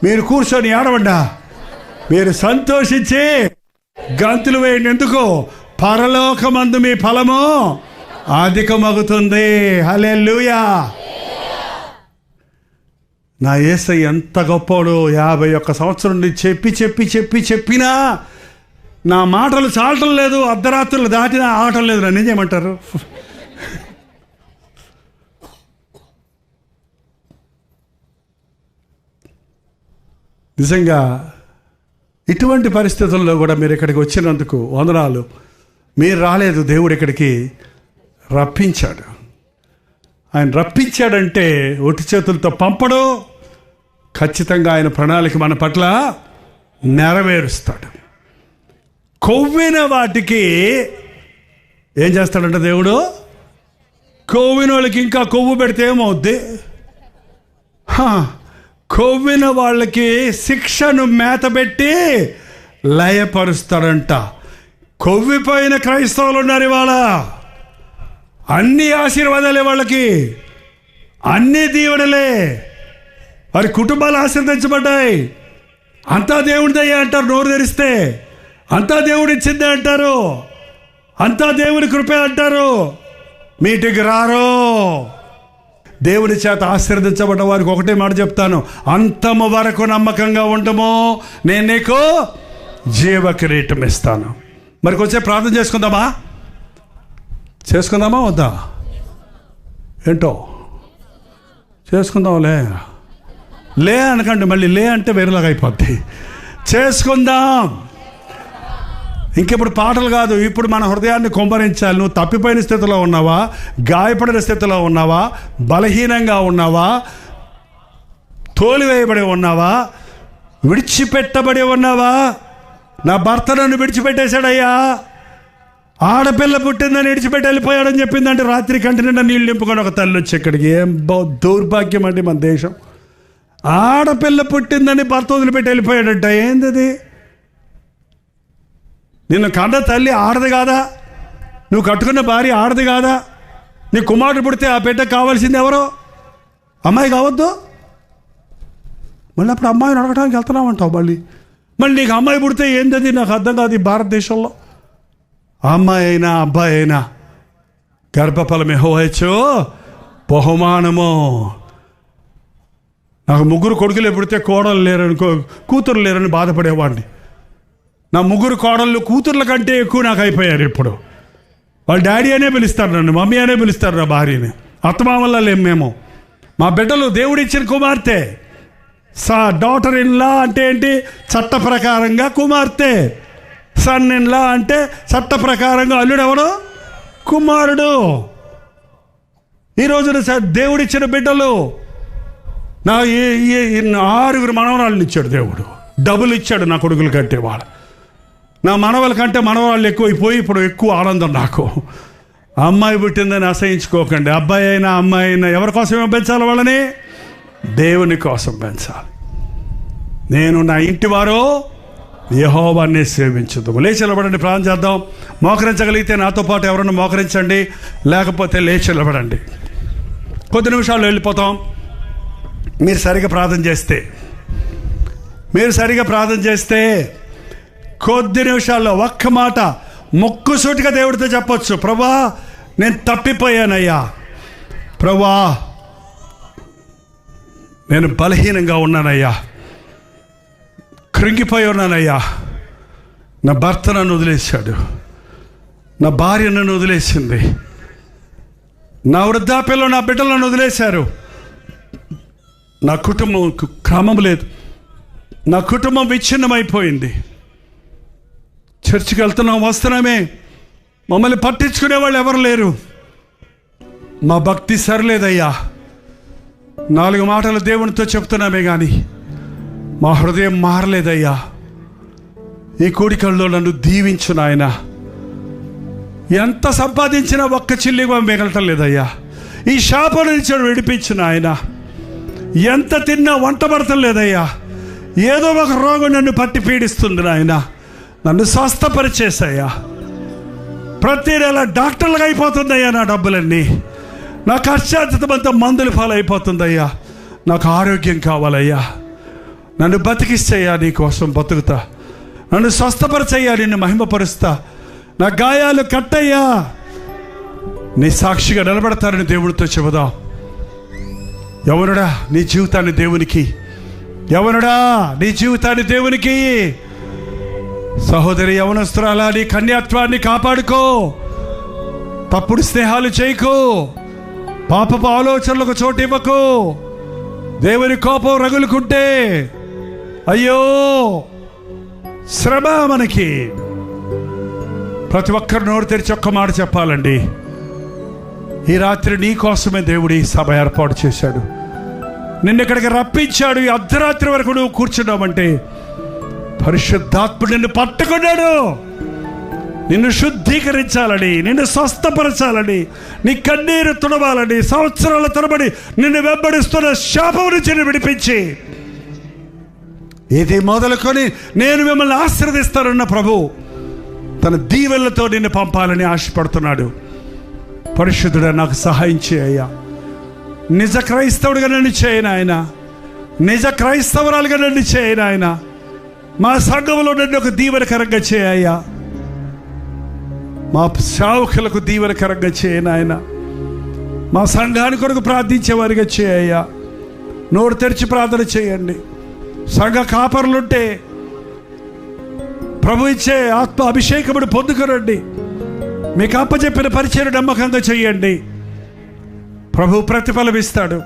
మీరు కూర్చొని ఏడవండా, మీరు సంతోషించి గంతులు వేయండి. ఎందుకు? పరలోకమందు మీ ఫలము అధికమగుతుంది. హల్లెలూయా. నా యేసయ్య ఎంత గొప్పోడు. 51 సంవత్సరం నుంచి చెప్పినా నా మాటలు చాలటం లేదు, అర్ధరాత్రులు దాటినా ఆగటం లేదు. నన్ను ఏం చేయమంటారు? నిజంగా ఇటువంటి పరిస్థితుల్లో కూడా మీరు ఇక్కడికి వచ్చినందుకు వందనాలు. మీరు రాలేదు, దేవుడు ఇక్కడికి రప్పించాడు. ఆయన రప్పించాడంటే ఒట్టి చేతులతో పంపడు. ఖచ్చితంగా ఆయన ప్రణాళిక మన పట్ల నెరవేరుస్తాడు. కొవ్విన వాటికి ఏం చేస్తాడంట దేవుడు? కొవ్విన వాళ్ళకి ఇంకా కొవ్వు పెడితే ఏమవుద్ది? కొవ్విన వాళ్ళకి శిక్షను మేతబెట్టి లయపరుస్తాడంట. కొవ్విపోయిన క్రైస్తవులు ఉన్నారు ఇవాళ. అన్ని ఆశీర్వాదాలే వాళ్ళకి, అన్ని దీవెనలే. వారి కుటుంబాలు ఆశీర్వదించబడ్డాయి. అంతా దేవుడిదయ్యా అంటారు నోరు తెరిస్తే. అంతా దేవుడు ఇచ్చిందే అంటారు. అంతా దేవుని కృపే అంటారు. మీటికి రారు. దేవుని చేత ఆశీర్వదించబడ్డ వారికి ఒకటే మాట చెప్తాను, అంతము వరకు నమ్మకంగా ఉండము, నేను నీకు జీవ కిరీటం ఇస్తాను. మరి కొంచెం ప్రార్థన చేసుకుందామా వద్దా? ఏంటో చేసుకుందాంలే. లే అనకండి, మళ్ళీ లే అంటే వేరేలాగా అయిపోద్ది. చేసుకుందాం. ఇంకెప్పుడు పాటలు కాదు, ఇప్పుడు మన హృదయాన్ని కుమ్మరించాలి. నువ్వు తప్పిపోయిన స్థితిలో ఉన్నావా? గాయపడిన స్థితిలో ఉన్నావా? బలహీనంగా ఉన్నావా? తోలివేయబడి ఉన్నావా? విడిచిపెట్టబడి ఉన్నావా? నా భర్త నన్ను విడిచిపెట్టేశాడయ్యా, ఆడపిల్ల పుట్టిందని విడిచిపెట్టి వెళ్ళిపోయాడని చెప్పిందంటే రాత్రి కంటి నిండా నీళ్ళు నింపుకొని ఒక తల్లి వచ్చి ఇక్కడికి. ఏం దౌర్భాగ్యం అండి మన దేశం. ఆడపిల్ల పుట్టిందని భర్త వదిలిపెట్టి వెళ్ళిపోయాడట. ఏందది? నిన్ను కన్న తల్లి ఆడది కాదా? నువ్వు కట్టుకున్న భార్య ఆడది కాదా? నీ కుమారుడు పుడితే ఆ బిడ్డకు కావాల్సింది ఎవరో? అమ్మాయి కావద్దు? మళ్ళీ అప్పుడు అమ్మాయిని అడగడానికి వెళ్తున్నామంటావు. మళ్ళీ నీకు అమ్మాయి పుడితే ఏందది? నాకు అర్థం కాదు. ఈ భారతదేశంలో అమ్మాయి అయినా అబ్బాయి అయినా గర్భఫలం యెహోవాయిచ్చు బహుమానము. నాకు 3 కొడుకులే పుడితే కోడలు లేరని, కూతురు లేరని బాధపడేవాడిని. నా 3 కోడళ్ళు కూతుర్ల కంటే ఎక్కువ నాకు అయిపోయారు. ఇప్పుడు వాళ్ళు డాడీ అనే పిలుస్తారు, నన్ను మమ్మీ అనే పిలుస్తారు. నా భార్యని అత్తమామల్లా లేము మేము. మా బిడ్డలు దేవుడిచ్చిన కుమార్తె. డాటర్ ఇన్ లా అంటే ఏంటి? చట్ట ప్రకారంగా కుమార్తె. సన్ ఇన్ లా అంటే చట్ట ప్రకారంగా అల్లుడు ఎవడు? కుమారుడు. ఈ రోజున దేవుడిచ్చిన బిడ్డలు. నా 6 మనవరాళ్ళని ఇచ్చాడు దేవుడు. డబుల్ ఇచ్చాడు నా కొడుకుల కంటే. వాళ్ళ నా మనవల కంటే మనవరాళ్ళు ఎక్కువైపోయి ఇప్పుడు ఎక్కువ ఆనందం నాకు. అమ్మాయి పుట్టిందని అసహించుకోకండి. అబ్బాయి అయినా అమ్మాయి అయినా ఎవరి కోసమే పెంచాలి? వాళ్ళని దేవుని కోసం పెంచాలి. నేను నా ఇంటి వారు యెహోవానే సేవించుదాము. లేచి నిలబడండి, ప్రార్థన చేద్దాం. మోకరించగలిగితే నాతో పాటు ఎవరన్నా మోకరించండి, లేకపోతే లేచి నిలబడండి. కొద్ది నిమిషాలు వెళ్ళిపోతాం. మీరు సరిగా ప్రార్థన చేస్తే కొద్ది నిమిషాల్లో ఒక్క మాట ముక్కుసూటిగా దేవుడితో చెప్పొచ్చు. ప్రభా, నేను తప్పిపోయానయ్యా. ప్రభా, నేను బలహీనంగా ఉన్నానయ్యా, కృంగిపోయి ఉన్నానయ్యా. నా భర్త నన్ను వదిలేశాడు, నా భార్య నన్ను వదిలేసింది, నా వృద్ధాప్యంలో నా బిడ్డలు నన్ను వదిలేశారు, నా కుటుంబం క్రమం లేదు, నా కుటుంబం విచ్ఛిన్నమైపోయింది. చర్చికి వెళ్తున్నాం, వస్తున్నామే, మమ్మల్ని పట్టించుకునే వాళ్ళు ఎవరు లేరు. మా భక్తి సరిలేదయ్యా. 4 మాటలు దేవునితో చెప్తున్నామే కానీ మా హృదయం మారలేదయ్యా. ఈ కోడికల్లో నన్ను దీవించు నాయన. ఎంత సంపాదించినా ఒక్క చిల్లిగా మిగలటం లేదయ్యా. ఈ శాపం నుంచి విడిపించు నాయన. ఎంత తిన్నా వంట పడటం లేదయ్యా. ఏదో ఒక రోగం నన్ను పట్టి పీడిస్తుంది నాయన. నన్ను స్వస్థపరిచేసయ్యా. ప్రతి నెల డాక్టర్లుగా అయిపోతుందయ్యా నా డబ్బులన్నీ. నా కష్టార్జితమంతా మందుల పాలైపోతుందయ్యా. నాకు ఆరోగ్యం కావాలయ్యా. నన్ను బతికిస్తయ్యా, నీ కోసం బతుకుతా. నన్ను స్వస్థపరచయ్యా, నిన్ను మహిమపరుస్తా. నా గాయాలు కట్టయ్యా. నీ సాక్షిగా నిలబడతారని దేవుడితో చెబుదాం. యవనుడా, నీ జీవితాన్ని దేవునికి. యవనుడా, నీ జీవితాన్ని దేవునికి. సహోదరి యవనస్తురాలా, నీ కన్యాత్వాన్ని కాపాడుకో. తప్పుడు స్నేహాలు చేయకు. పాపపు ఆలోచనలకు చోటు ఇవ్వకు. దేవుని కోపం రగులుకుంటే అయ్యో శ్రమ మనకి. ప్రతి ఒక్కరు నోరు తెరిచి ఒక్క మాట చెప్పాలండి. ఈ రాత్రి నీ కోసమే దేవుడు ఈ సభ ఏర్పాటు చేశాడు. నిన్ను ఇక్కడికి రప్పించాడు. ఈ అర్ధరాత్రి వరకు నువ్వు కూర్చున్నావంటే పరిశుద్ధాత్ముడు నిన్ను పట్టుకున్నాడు. నిన్ను శుద్ధీకరించాలని, నిన్ను స్వస్థపరచాలని, నీ కన్నీరు తుడవాలని, సంవత్సరాల తరబడి నిన్ను వెంబడిస్తున్న శాపం నుంచి విడిపించి ఇది మొదలుకొని నేను మిమ్మల్ని ఆశీర్వదిస్తానన్న ప్రభు తన దీవెనలతో నిన్ను పంపాలని ఆశపడుతున్నాడు. పరిశుద్ధుడా, నాకు సహాయం చేయ్యా. నిజ క్రైస్తవుడిగా నన్ను చేయను ఆయన, నిజ క్రైస్తవురాలుగా నన్ను చేయను ఆయన. మా సంఘంలో నన్ను ఒక దీవెనకరంగా చేయ్యా. మా సేవకులకు దీవెనకరంగా చేయను ఆయన. మా సంఘానికి కొరకు ప్రార్థించేవారిగా చేయ్యా. నోరు తెరిచి ప్రార్థన చేయండి. సంఘ కాపరులుంటే ప్రభు ఇచ్చే ఆత్మ అభిషేకమును పొందుకురండి. మీకు అప్పచెప్పిన పరిచయం నమ్మకంగా చేయండి. ప్రభు ప్రతిఫలం ఇస్తాడు.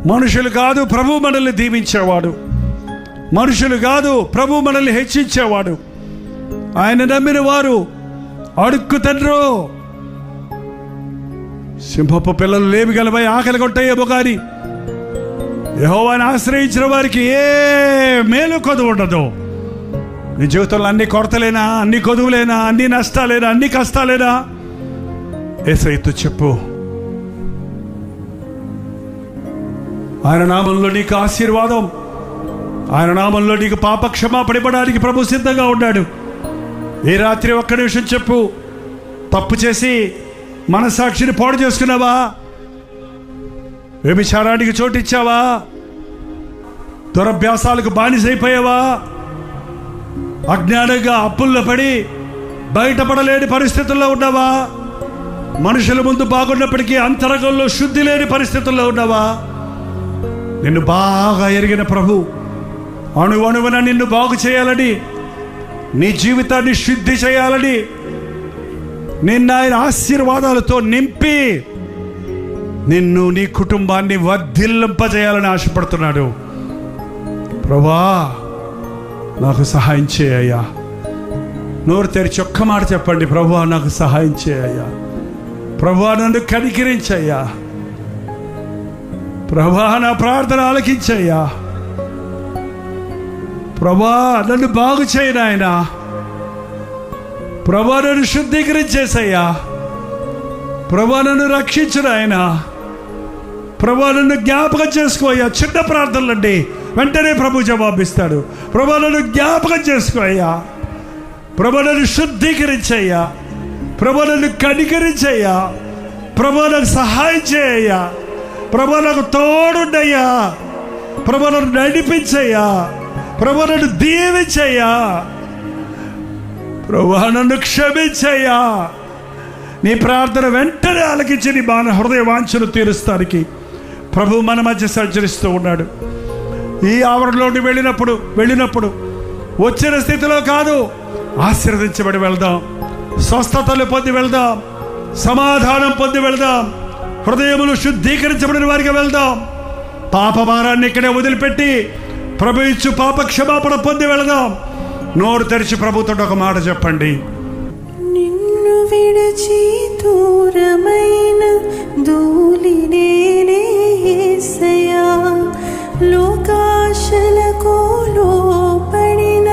మనుషులు కాదు, ప్రభు మనల్ని దీవించేవాడు. మనుషులు కాదు, ప్రభు మనల్ని హెచ్చించేవాడు. ఆయన నమ్మిన వారు అడుక్కుతండ్రు. సింహపు పిల్లలు లేమిగలమై ఆకలి కొట్టయేమో కానీ యెహోవాను ఆశ్రయించిన వారికి ఏ మేలు కొదువు ఉండదు. నీ జీవితంలో అన్ని కొరతలేనా, అన్ని కొదువులేనా, అన్ని నష్టాలేనా, అన్ని కష్టాలేనా? యేసయ్యతో చెప్పు. ఆయన నామంలో నీకు ఆశీర్వాదం, ఆయన నామంలో నీకు పాప క్షమాపణ ఇవ్వడానికి ప్రభు సిద్ధంగా ఉన్నాడు. ఈ రాత్రి ఒక్క నిమిషం చెప్పు. తప్పు చేసి మనసాక్షిని పాడు చేసుకున్నావా? వ్యభిచారానికి చోటిచ్చావా? దురభ్యాసాలకు బానిసైపోయావా? అజ్ఞానంగా అప్పుల్లో పడి బయటపడలేని పరిస్థితుల్లో ఉన్నావా? మనుషుల ముందు బాగున్నప్పటికీ అంతరంగంలో శుద్ధి లేని పరిస్థితుల్లో ఉన్నావా? నిన్ను బాగా ఎరిగిన ప్రభు అణువణువున నిన్ను బాగు చేయాలని, నీ జీవితాన్ని శుద్ధి చేయాలని, నిన్ను ఆయన ఆశీర్వాదాలతో నింపి నిన్ను, నీ కుటుంబాన్ని వర్ధిల్లింపజేయాలని ఆశపడుతున్నాడు. ప్రభా, నాకు సహాయం చేయ్యా. నోరు తెరిచి ఒక్క మాట చెప్పండి. ప్రభువా, నాకు సహాయం చేయ్యా. ప్రభువా, నన్ను కనికరించయ్యా. ప్రభువా, నా ప్రార్థన ఆలకించయ్యా. ప్రభువా, నన్ను బాగు చేయి నాయనా. ప్రభువా, నన్ను శుద్ధీకరించేసయ్యా. ప్రభువా, నన్ను రక్షించు నాయనా. ప్రభువా, నన్ను జ్ఞాపకం చేసుకోయ్యా. చిన్న ప్రార్థనలండి, వెంటనే ప్రభు జవాబిస్తాడు. ప్రభువా, నన్ను జ్ఞాపకం చేసుకోయ్యా. ప్రభువా, నన్ను శుద్ధీకరించయ్యా. ప్రభువా, నన్ను కనికరించయ్యా. ప్రభువా, నాకు సహాయం చేయ్యా. ప్రభువా, నాకు తోడుండయ్యా. ప్రభువా, నన్ను నడిపించయ్యా. ప్రభువా, నన్ను దీవించయ్యా. ప్రభువా, నన్ను క్షమించయ్యా. నీ ప్రార్థన వెంటనే ఆలకించి నీ హృదయ వాంఛను తీరుస్తానికి ప్రభు మన మధ్య సంచరిస్తూ ఉన్నాడు. ఈ ఆవరణలోకి వెళ్ళినప్పుడు వచ్చిన స్థితిలో కాదు, ఆశీర్వదించబడి వెళ్దాం. స్వస్థతలు పొంది వెళ్దాం. సమాధానం పొంది వెళ్దాం. హృదయములు శుద్ధీకరించబడిన వారికి వెళ్దాం. పాప భారాన్ని ఇక్కడే వదిలిపెట్టి ప్రభు ఇచ్చు పాప క్షమాపణ పొంది వెళదాం. నోరు తెరిచి ప్రభుతో ఒక మాట చెప్పండి. నిన్ను విడిచి దూరమైన ధూళి నేనే యేసయ్యా. లోకాశలకు లోపడిన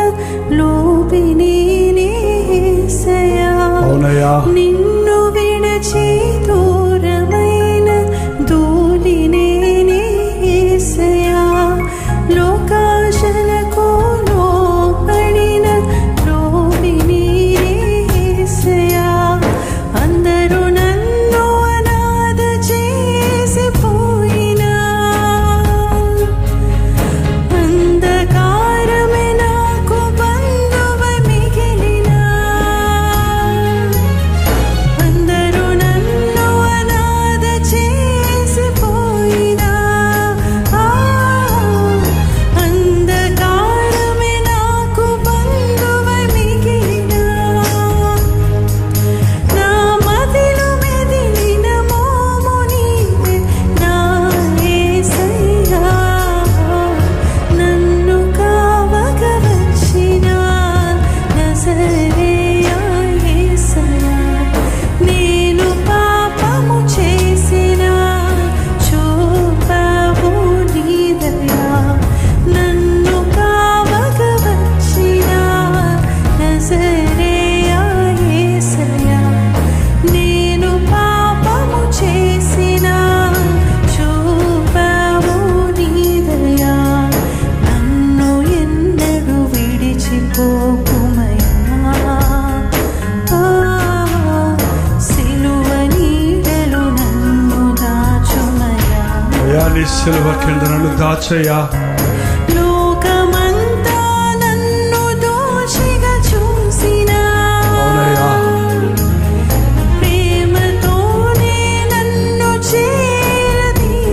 లోబి నేనే యేసయ్యా. నిన్ను విడిచి దూరమైన ధూళి నేనే యేసయ్యా. లోకాశలకు లోపడిన లోబి నేనే యేసయ్యా. అందరూ నన్ను అనాథ చేసిపోయినా, అంధకారమే నాకు బంధువై మిగిలినా. అందరూ నన్ను సిలువ కింద నన్ను దాచయ్యా. లోకమంతా నన్ను దోషిగా చూసినా అవునయ్యా. ప్రేమతోనే నన్ను చేరదీసినావు.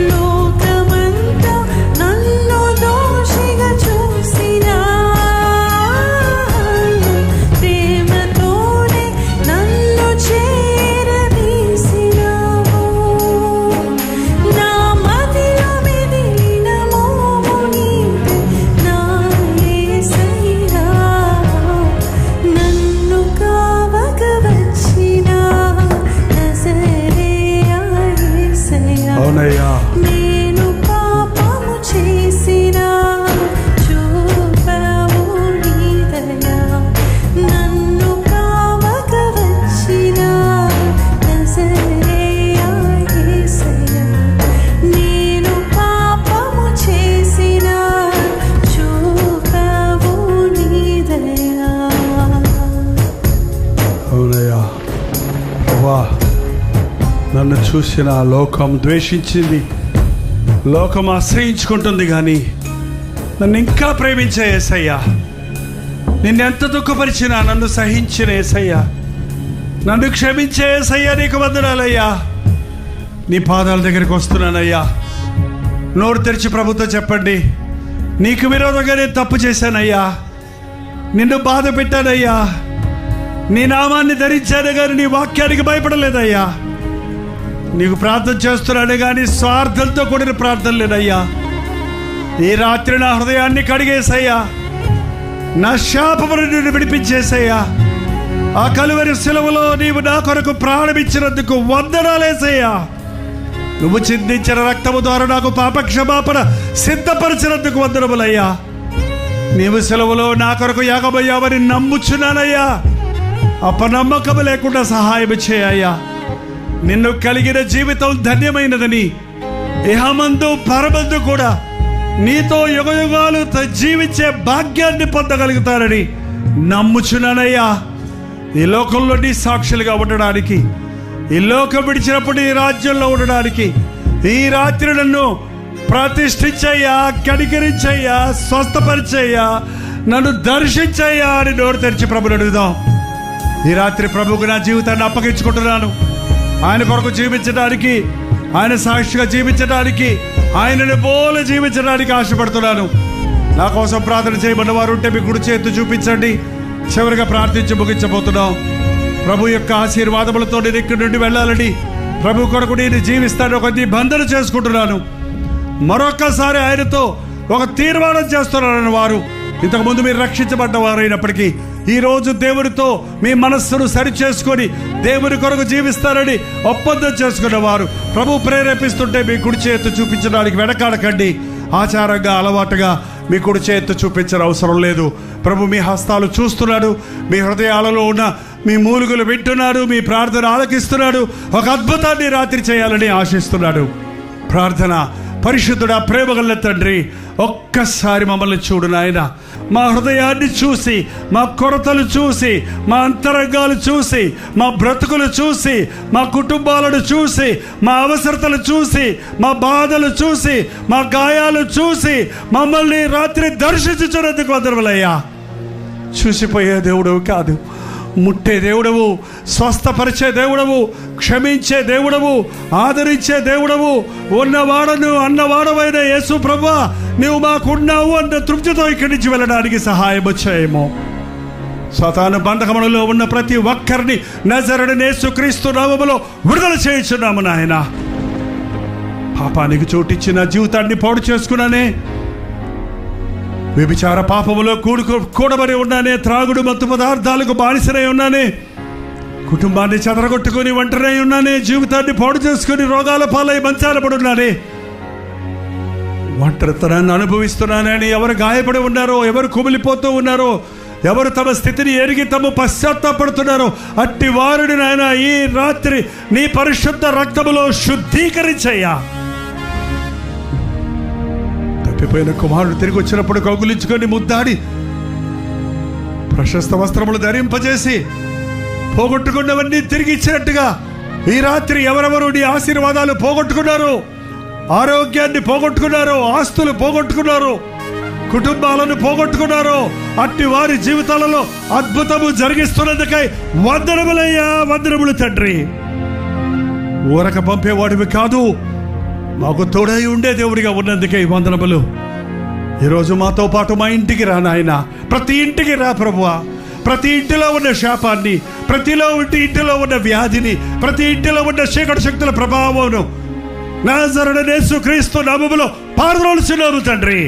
లోకమంతా నన్ను దోషిగా చూసినా ప్రేమతోనే నన్ను చేరదీసినావు. నా మదిలో మెదిలిన మోము నీవే నా యేసయ్యా. నన్ను కావగ వచ్చిన నజరేయా యేసయ్యా. అవునయ్యా. నేను పాపము చేసినా చూపవు నీ దయ. నన్ను కావగ వచ్చిన నజరేయా యేసయ్యా. నేను పాపము చేసినా చూపవు నీ దయ. అవునయ్యా. ప్రభా, నన్ను చూసిన లోకం ద్వేషించింది, లోకం ఆశ్రయించుకుంటుంది, కానీ నన్ను ఇంకా ప్రేమించే యేసయ్యా. నిన్నెంత దుఃఖపరిచినా నన్ను సహించిన యేసయ్యా, నన్ను క్షమించే యేసయ్యా, నీకు వందనాలయ్యా. నీ పాదాల దగ్గరికి వస్తున్నానయ్యా. నోరు తెరిచి ప్రభుతో చెప్పండి, నీకు విరోధంగా నేను తప్పు చేశానయ్యా, నిన్ను బాధ పెట్టానయ్యా, నీ నామాన్ని ధరించాను కానీ నీ వాక్యానికి భయపడలేదయ్యా. నీకు ప్రార్థన చేస్తున్నాను కానీ స్వార్థంతో కూడిన ప్రార్థన లేదయ్యా. ఈ రాత్రి నా హృదయాన్ని కడిగేసయ్యా, నా శాపమును నిన్ను విడిపించేసయ్యా. ఆ కలువరి శిలువలో నీవు నా కొరకు ప్రాణమిచ్చినందుకు వందనాలేసయ్యా. నువ్వు చిందించిన రక్తము ద్వారా నాకు పాపక్షమాపణ సిద్ధపరిచినందుకు వందనములయ్యా. నీవు శిలువలో నా కొరకు యాగమయ్యావని నమ్ముచున్నానయ్యా. అపనమ్మకము లేకుండా సహాయం చేయ్యా. నిన్ను కలిగిన జీవితం ధన్యమైనదని, ఇహమందు పరమందు కూడా నీతో యుగయుగాలు జీవించే భాగ్యాన్ని పొందగలుగుతారని నమ్ముచున్నానయ్యా. ఈ లోకంలో నీ సాక్షులుగా ఉండడానికి, ఈ లోకం విడిచినప్పుడు ఈ రాజ్యంలో ఉండడానికి ఈ రాత్రి నన్ను ప్రతిష్ఠించయ్యా, కనికరించయ్యా, స్వస్థపరిచయ్యా, నన్ను దర్శించయ్యా అని నోరు తెరిచి ప్రభుని అడుగుదాం. ఈ రాత్రి ప్రభువుకు నా జీవితాన్ని అప్పగించుకుంటున్నాను. ఆయన కొరకు జీవించడానికి, ఆయన సాక్షిగా జీవించడానికి, ఆయనని పోలి జీవించడానికి ఆశపడుతున్నాను. నా కోసం ప్రార్థన చేయబడిన వారు ఉంటే మీ కుడి చేతి చూపించండి. చివరిగా ప్రార్థించి ముగించబోతున్నాం. ప్రభు యొక్క ఆశీర్వాదములతో నేను ఇక్కడి నుండి వెళ్ళాలని, ప్రభు కొరకు నేను జీవిస్తాను ఒక నిబంధన చేసుకుంటున్నాను. మరొక్కసారి ఆయనతో ఒక తీర్మానం చేస్తున్నారని వారు, ఇంతకుముందు మీరు రక్షించబడ్డ వారైనప్పటికీ ఈరోజు దేవుడితో మీ మనస్సును సరి చేసుకొని దేవుని కొరకు జీవిస్తారని ఒప్పందం చేసుకున్నవారు ప్రభు ప్రేరేపిస్తుంటే మీ కుడి చేతి చూపించడానికి వెనకాడకండి. ఆచారంగా, అలవాటుగా మీ కుడి చేతి చూపించిన అవసరం లేదు. ప్రభు మీ హస్తాలు చూస్తున్నాడు, మీ హృదయాలలో ఉన్న మీ మూలుగులు వింటున్నాడు, మీ ప్రార్థన ఆలకిస్తున్నాడు. ఒక అద్భుతాన్ని రాత్రి చేయాలని ఆశిస్తున్నాడు. ప్రార్థన. పరిశుద్ధుడా, ప్రేమగల తండ్రి, ఒక్కసారి మమ్మల్ని చూడు నాయన. మా హృదయాన్ని చూసి, మా కొరతలు చూసి, మా అంతరంగాలు చూసి, మా బ్రతుకులు చూసి, మా కుటుంబాలను చూసి, మా అవసరతలు చూసి, మా బాధలు చూసి, మా గాయాలు చూసి మమ్మల్ని రాత్రి దర్శించుచున్నందుకు వందనములయ్యా. చూసిపోయే దేవుడవు కాదు, ముట్టే దేవుడవు, స్వస్థపరిచే దేవుడవు, క్షమించే దేవుడవు, ఆదరించే దేవుడవు, ఉన్నవాడను అన్నవాడవైన యేసు ప్రభువా, నీవు మాకున్నావు అన్న తృప్తితో ఇక్కడి నుంచి వెళ్ళడానికి సహాయం వచ్చాయేమో. సాతాను బంధకములలో ఉన్న ప్రతి ఒక్కరిని నజరేయుడైన యేసుక్రీస్తు నామములో విడుదల చేయించున్నాము నాయన. పాపానికి చోటిచ్చిన జీవితాన్ని పాడు చేసుకున్నానే, వ్యభిచార పాపములో కూడబడి ఉన్నానే, త్రాగుడు మత్తు పదార్థాలకు బానిసనై ఉన్నానే, కుటుంబాన్ని చెదరగొట్టుకుని ఒంటరై ఉన్నానే, జీవితాన్ని పాడు చేసుకుని రోగాల పాలై మంచాల పడి ఉన్నానే, ఒంటరితనాన్ని అనుభవిస్తున్నానని ఎవరు గాయపడి ఉన్నారో, ఎవరు కుమిలిపోతూ ఉన్నారో, ఎవరు తమ స్థితిని ఎరిగి తమ పశ్చాత్తాపడుతున్నారో అట్టి వారిని నాయన ఈ రాత్రి నీ పరిశుద్ధ రక్తములో శుద్ధీకరించయ్యా. తప్పిపోయిన కుమారుడు తిరిగి వచ్చినప్పుడు కౌగులించుకొని ముద్దాడి ప్రశస్త వస్త్రములు ధరింపజేసి పోగొట్టుకున్నవన్నీ తిరిగి ఇచ్చినట్టుగా ఈ రాత్రి ఎవరెవరు నీ ఆశీర్వాదాలు పోగొట్టుకున్నారు, ఆరోగ్యాన్ని పోగొట్టుకున్నారు, ఆస్తులు పోగొట్టుకున్నారు, కుటుంబాలను పోగొట్టుకున్నారు, అట్టి వారి జీవితాలలో అద్భుతము జరిగిస్తున్నందుకై వందనములయ్యా, వందనములు తండ్రి. ఊరక పంపేవాడివి కాదు, మాకు తోడై ఉండే దేవుడిగా ఉన్నందుకై వందనములు. ఈరోజు మాతో పాటు మా ఇంటికి రా నాయన, ప్రతి ఇంటికి రా ప్రభువా. ప్రతి ఇంటిలో ఉన్న శాపాన్ని, ఇంటిలో ఉన్న వ్యాధిని, ప్రతి ఇంటిలో ఉన్న చీకటి శక్తుల ప్రభావమును నజరేయుడైన యేసుక్రీస్తు నామములో పారద్రోలుచున్నాము తండ్రి.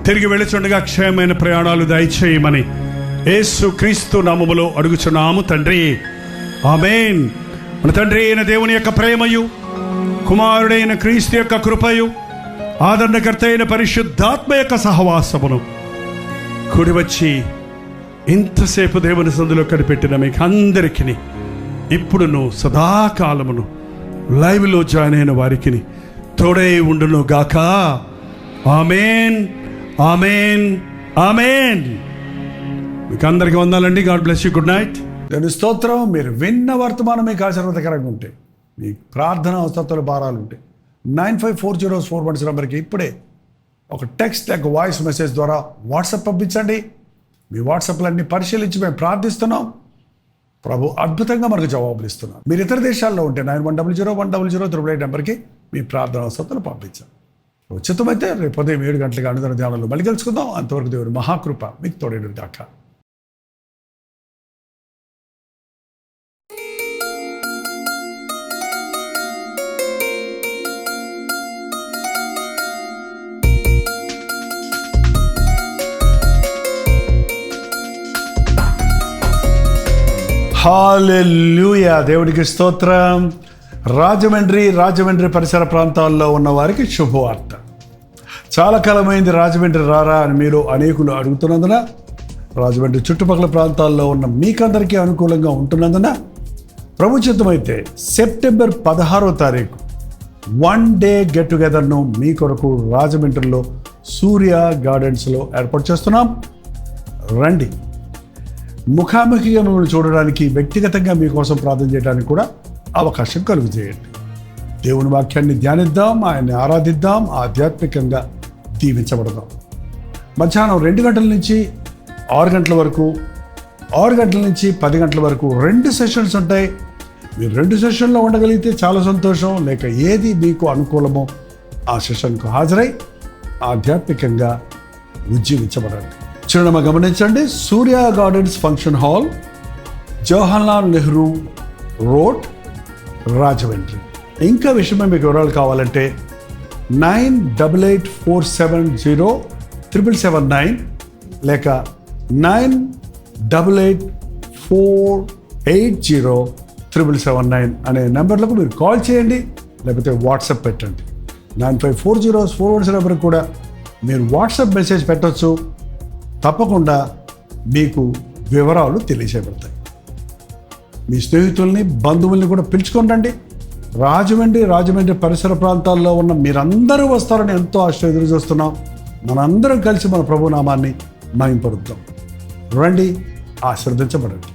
తిరిగి వెళుచుండగా క్షేమమైన ప్రయాణాలు దయచేయమని యేసుక్రీస్తు నామములో అడుగుచున్నాము తండ్రి. ఆమేన్. మన తండ్రి అయిన దేవుని యొక్క ప్రేమయు, కుమారుడైన క్రీస్తు యొక్క కృపయు, ఆదరణకర్త అయిన పరిశుద్ధాత్మ యొక్క సహవాసమును కూడి వచ్చి ఇంతసేపు దేవుని సందులో కనిపెట్టిన మీకు అందరికీ ఇప్పుడును సదాకాలమును లైవ్లో జాయిన్ అయిన వారికి తోడై ఉండును గాక. ఆమేన్, ఆమేన్, ఆమేన్. మీకు అందరికీ వందాలండి. God bless you. Good night. నేను స్తోత్రం. మీరు విన్న వర్తమానం మీకు ఆశీర్వాదకరంగా ఉంటే, మీ ప్రార్థన అవసరాల భారాలు ఉంటే 954041 నెంబర్కి ఇప్పుడే ఒక టెక్స్ట్ లేక వాయిస్ మెసేజ్ ద్వారా వాట్సాప్ పంపించండి. మీ వాట్సాప్లన్నీ పరిశీలించి మేము ప్రార్థిస్తున్నాం. ప్రభు అద్భుతంగా మనకు జవాబులు ఇస్తున్నాం. మీరు ఇతర దేశాల్లో ఉంటే 91001008 నెంబర్కి మీ ప్రార్థన అవసరాలు పంపించాం. ఉచితమైతే రేపు ఉదయం 7 గంటలకు అనుదిన ధ్యానంలో మళ్ళీ కలుసుకుందాం. అంతవరకు దేవుడి మహాకృప మీకు తోడేడు దాకా. హల్లెలూయా. దేవుడికి స్తోత్రం. రాజమండ్రి పరిసర ప్రాంతాల్లో ఉన్న వారికి శుభవార్త. చాలా కాలమైంది రాజమండ్రి రారా అని మీరు అనేకులు అడుగుతున్నందున, రాజమండ్రి చుట్టుపక్కల ప్రాంతాల్లో ఉన్న మీకందరికీ అనుకూలంగా ఉంటున్నందున ప్రభు చిత్తమైతే సెప్టెంబర్ 16వ తారీఖు 1 డే గెట్ టుగెదర్ను మీ కొరకు రాజమండ్రిలో సూర్య గార్డెన్స్లో ఏర్పాటు చేస్తున్నాం. రండి. ముఖాముఖిగా మిమ్మల్ని చూడడానికి, వ్యక్తిగతంగా మీకోసం ప్రార్థన చేయడానికి కూడా అవకాశం కలుగు చేయండి. దేవుని వాక్యాన్ని ధ్యానిద్దాం, ఆయన్ని ఆరాధిద్దాం, ఆధ్యాత్మికంగా దీవించబడదాం. మధ్యాహ్నం 2 గంటల నుంచి 6 గంటల వరకు, 6 గంటల నుంచి 10 గంటల వరకు 2 సెషన్స్ ఉంటాయి. మీరు 2 సెషన్లో ఉండగలిగితే చాలా సంతోషం. లేక ఏది మీకు అనుకూలమో ఆ సెషన్కు హాజరై ఆధ్యాత్మికంగా ఉజ్జీవించబడండి. చిరునామా గమనించండి. Surya gardens function hall, Jawaharlal Nehru road, Rajahmundry. ఇంకా విషయమే మీకు వివరాలు కావాలంటే 9884707779 లేక 9884807779 అనే నెంబర్లకు మీరు కాల్ చేయండి, లేకపోతే వాట్సాప్ పెట్టండి. 954041 నెంబర్కి కూడా మీరు వాట్సాప్ మెసేజ్ పెట్టవచ్చు. తప్పకుండా మీకు వివరాలు తెలియజేయబడతాయి. మీ స్నేహితుల్ని, బంధువుల్ని కూడా పిలుచుకోండి. రాజమండ్రి పరిసర ప్రాంతాల్లో ఉన్న మీరందరూ వస్తారని ఎంతో ఆశతో ఎదురు చూస్తున్నాం. మనందరం కలిసి మన ప్రభునామాన్ని మహింపరుద్దాం. రండి, ఆశీర్వదించబడండి.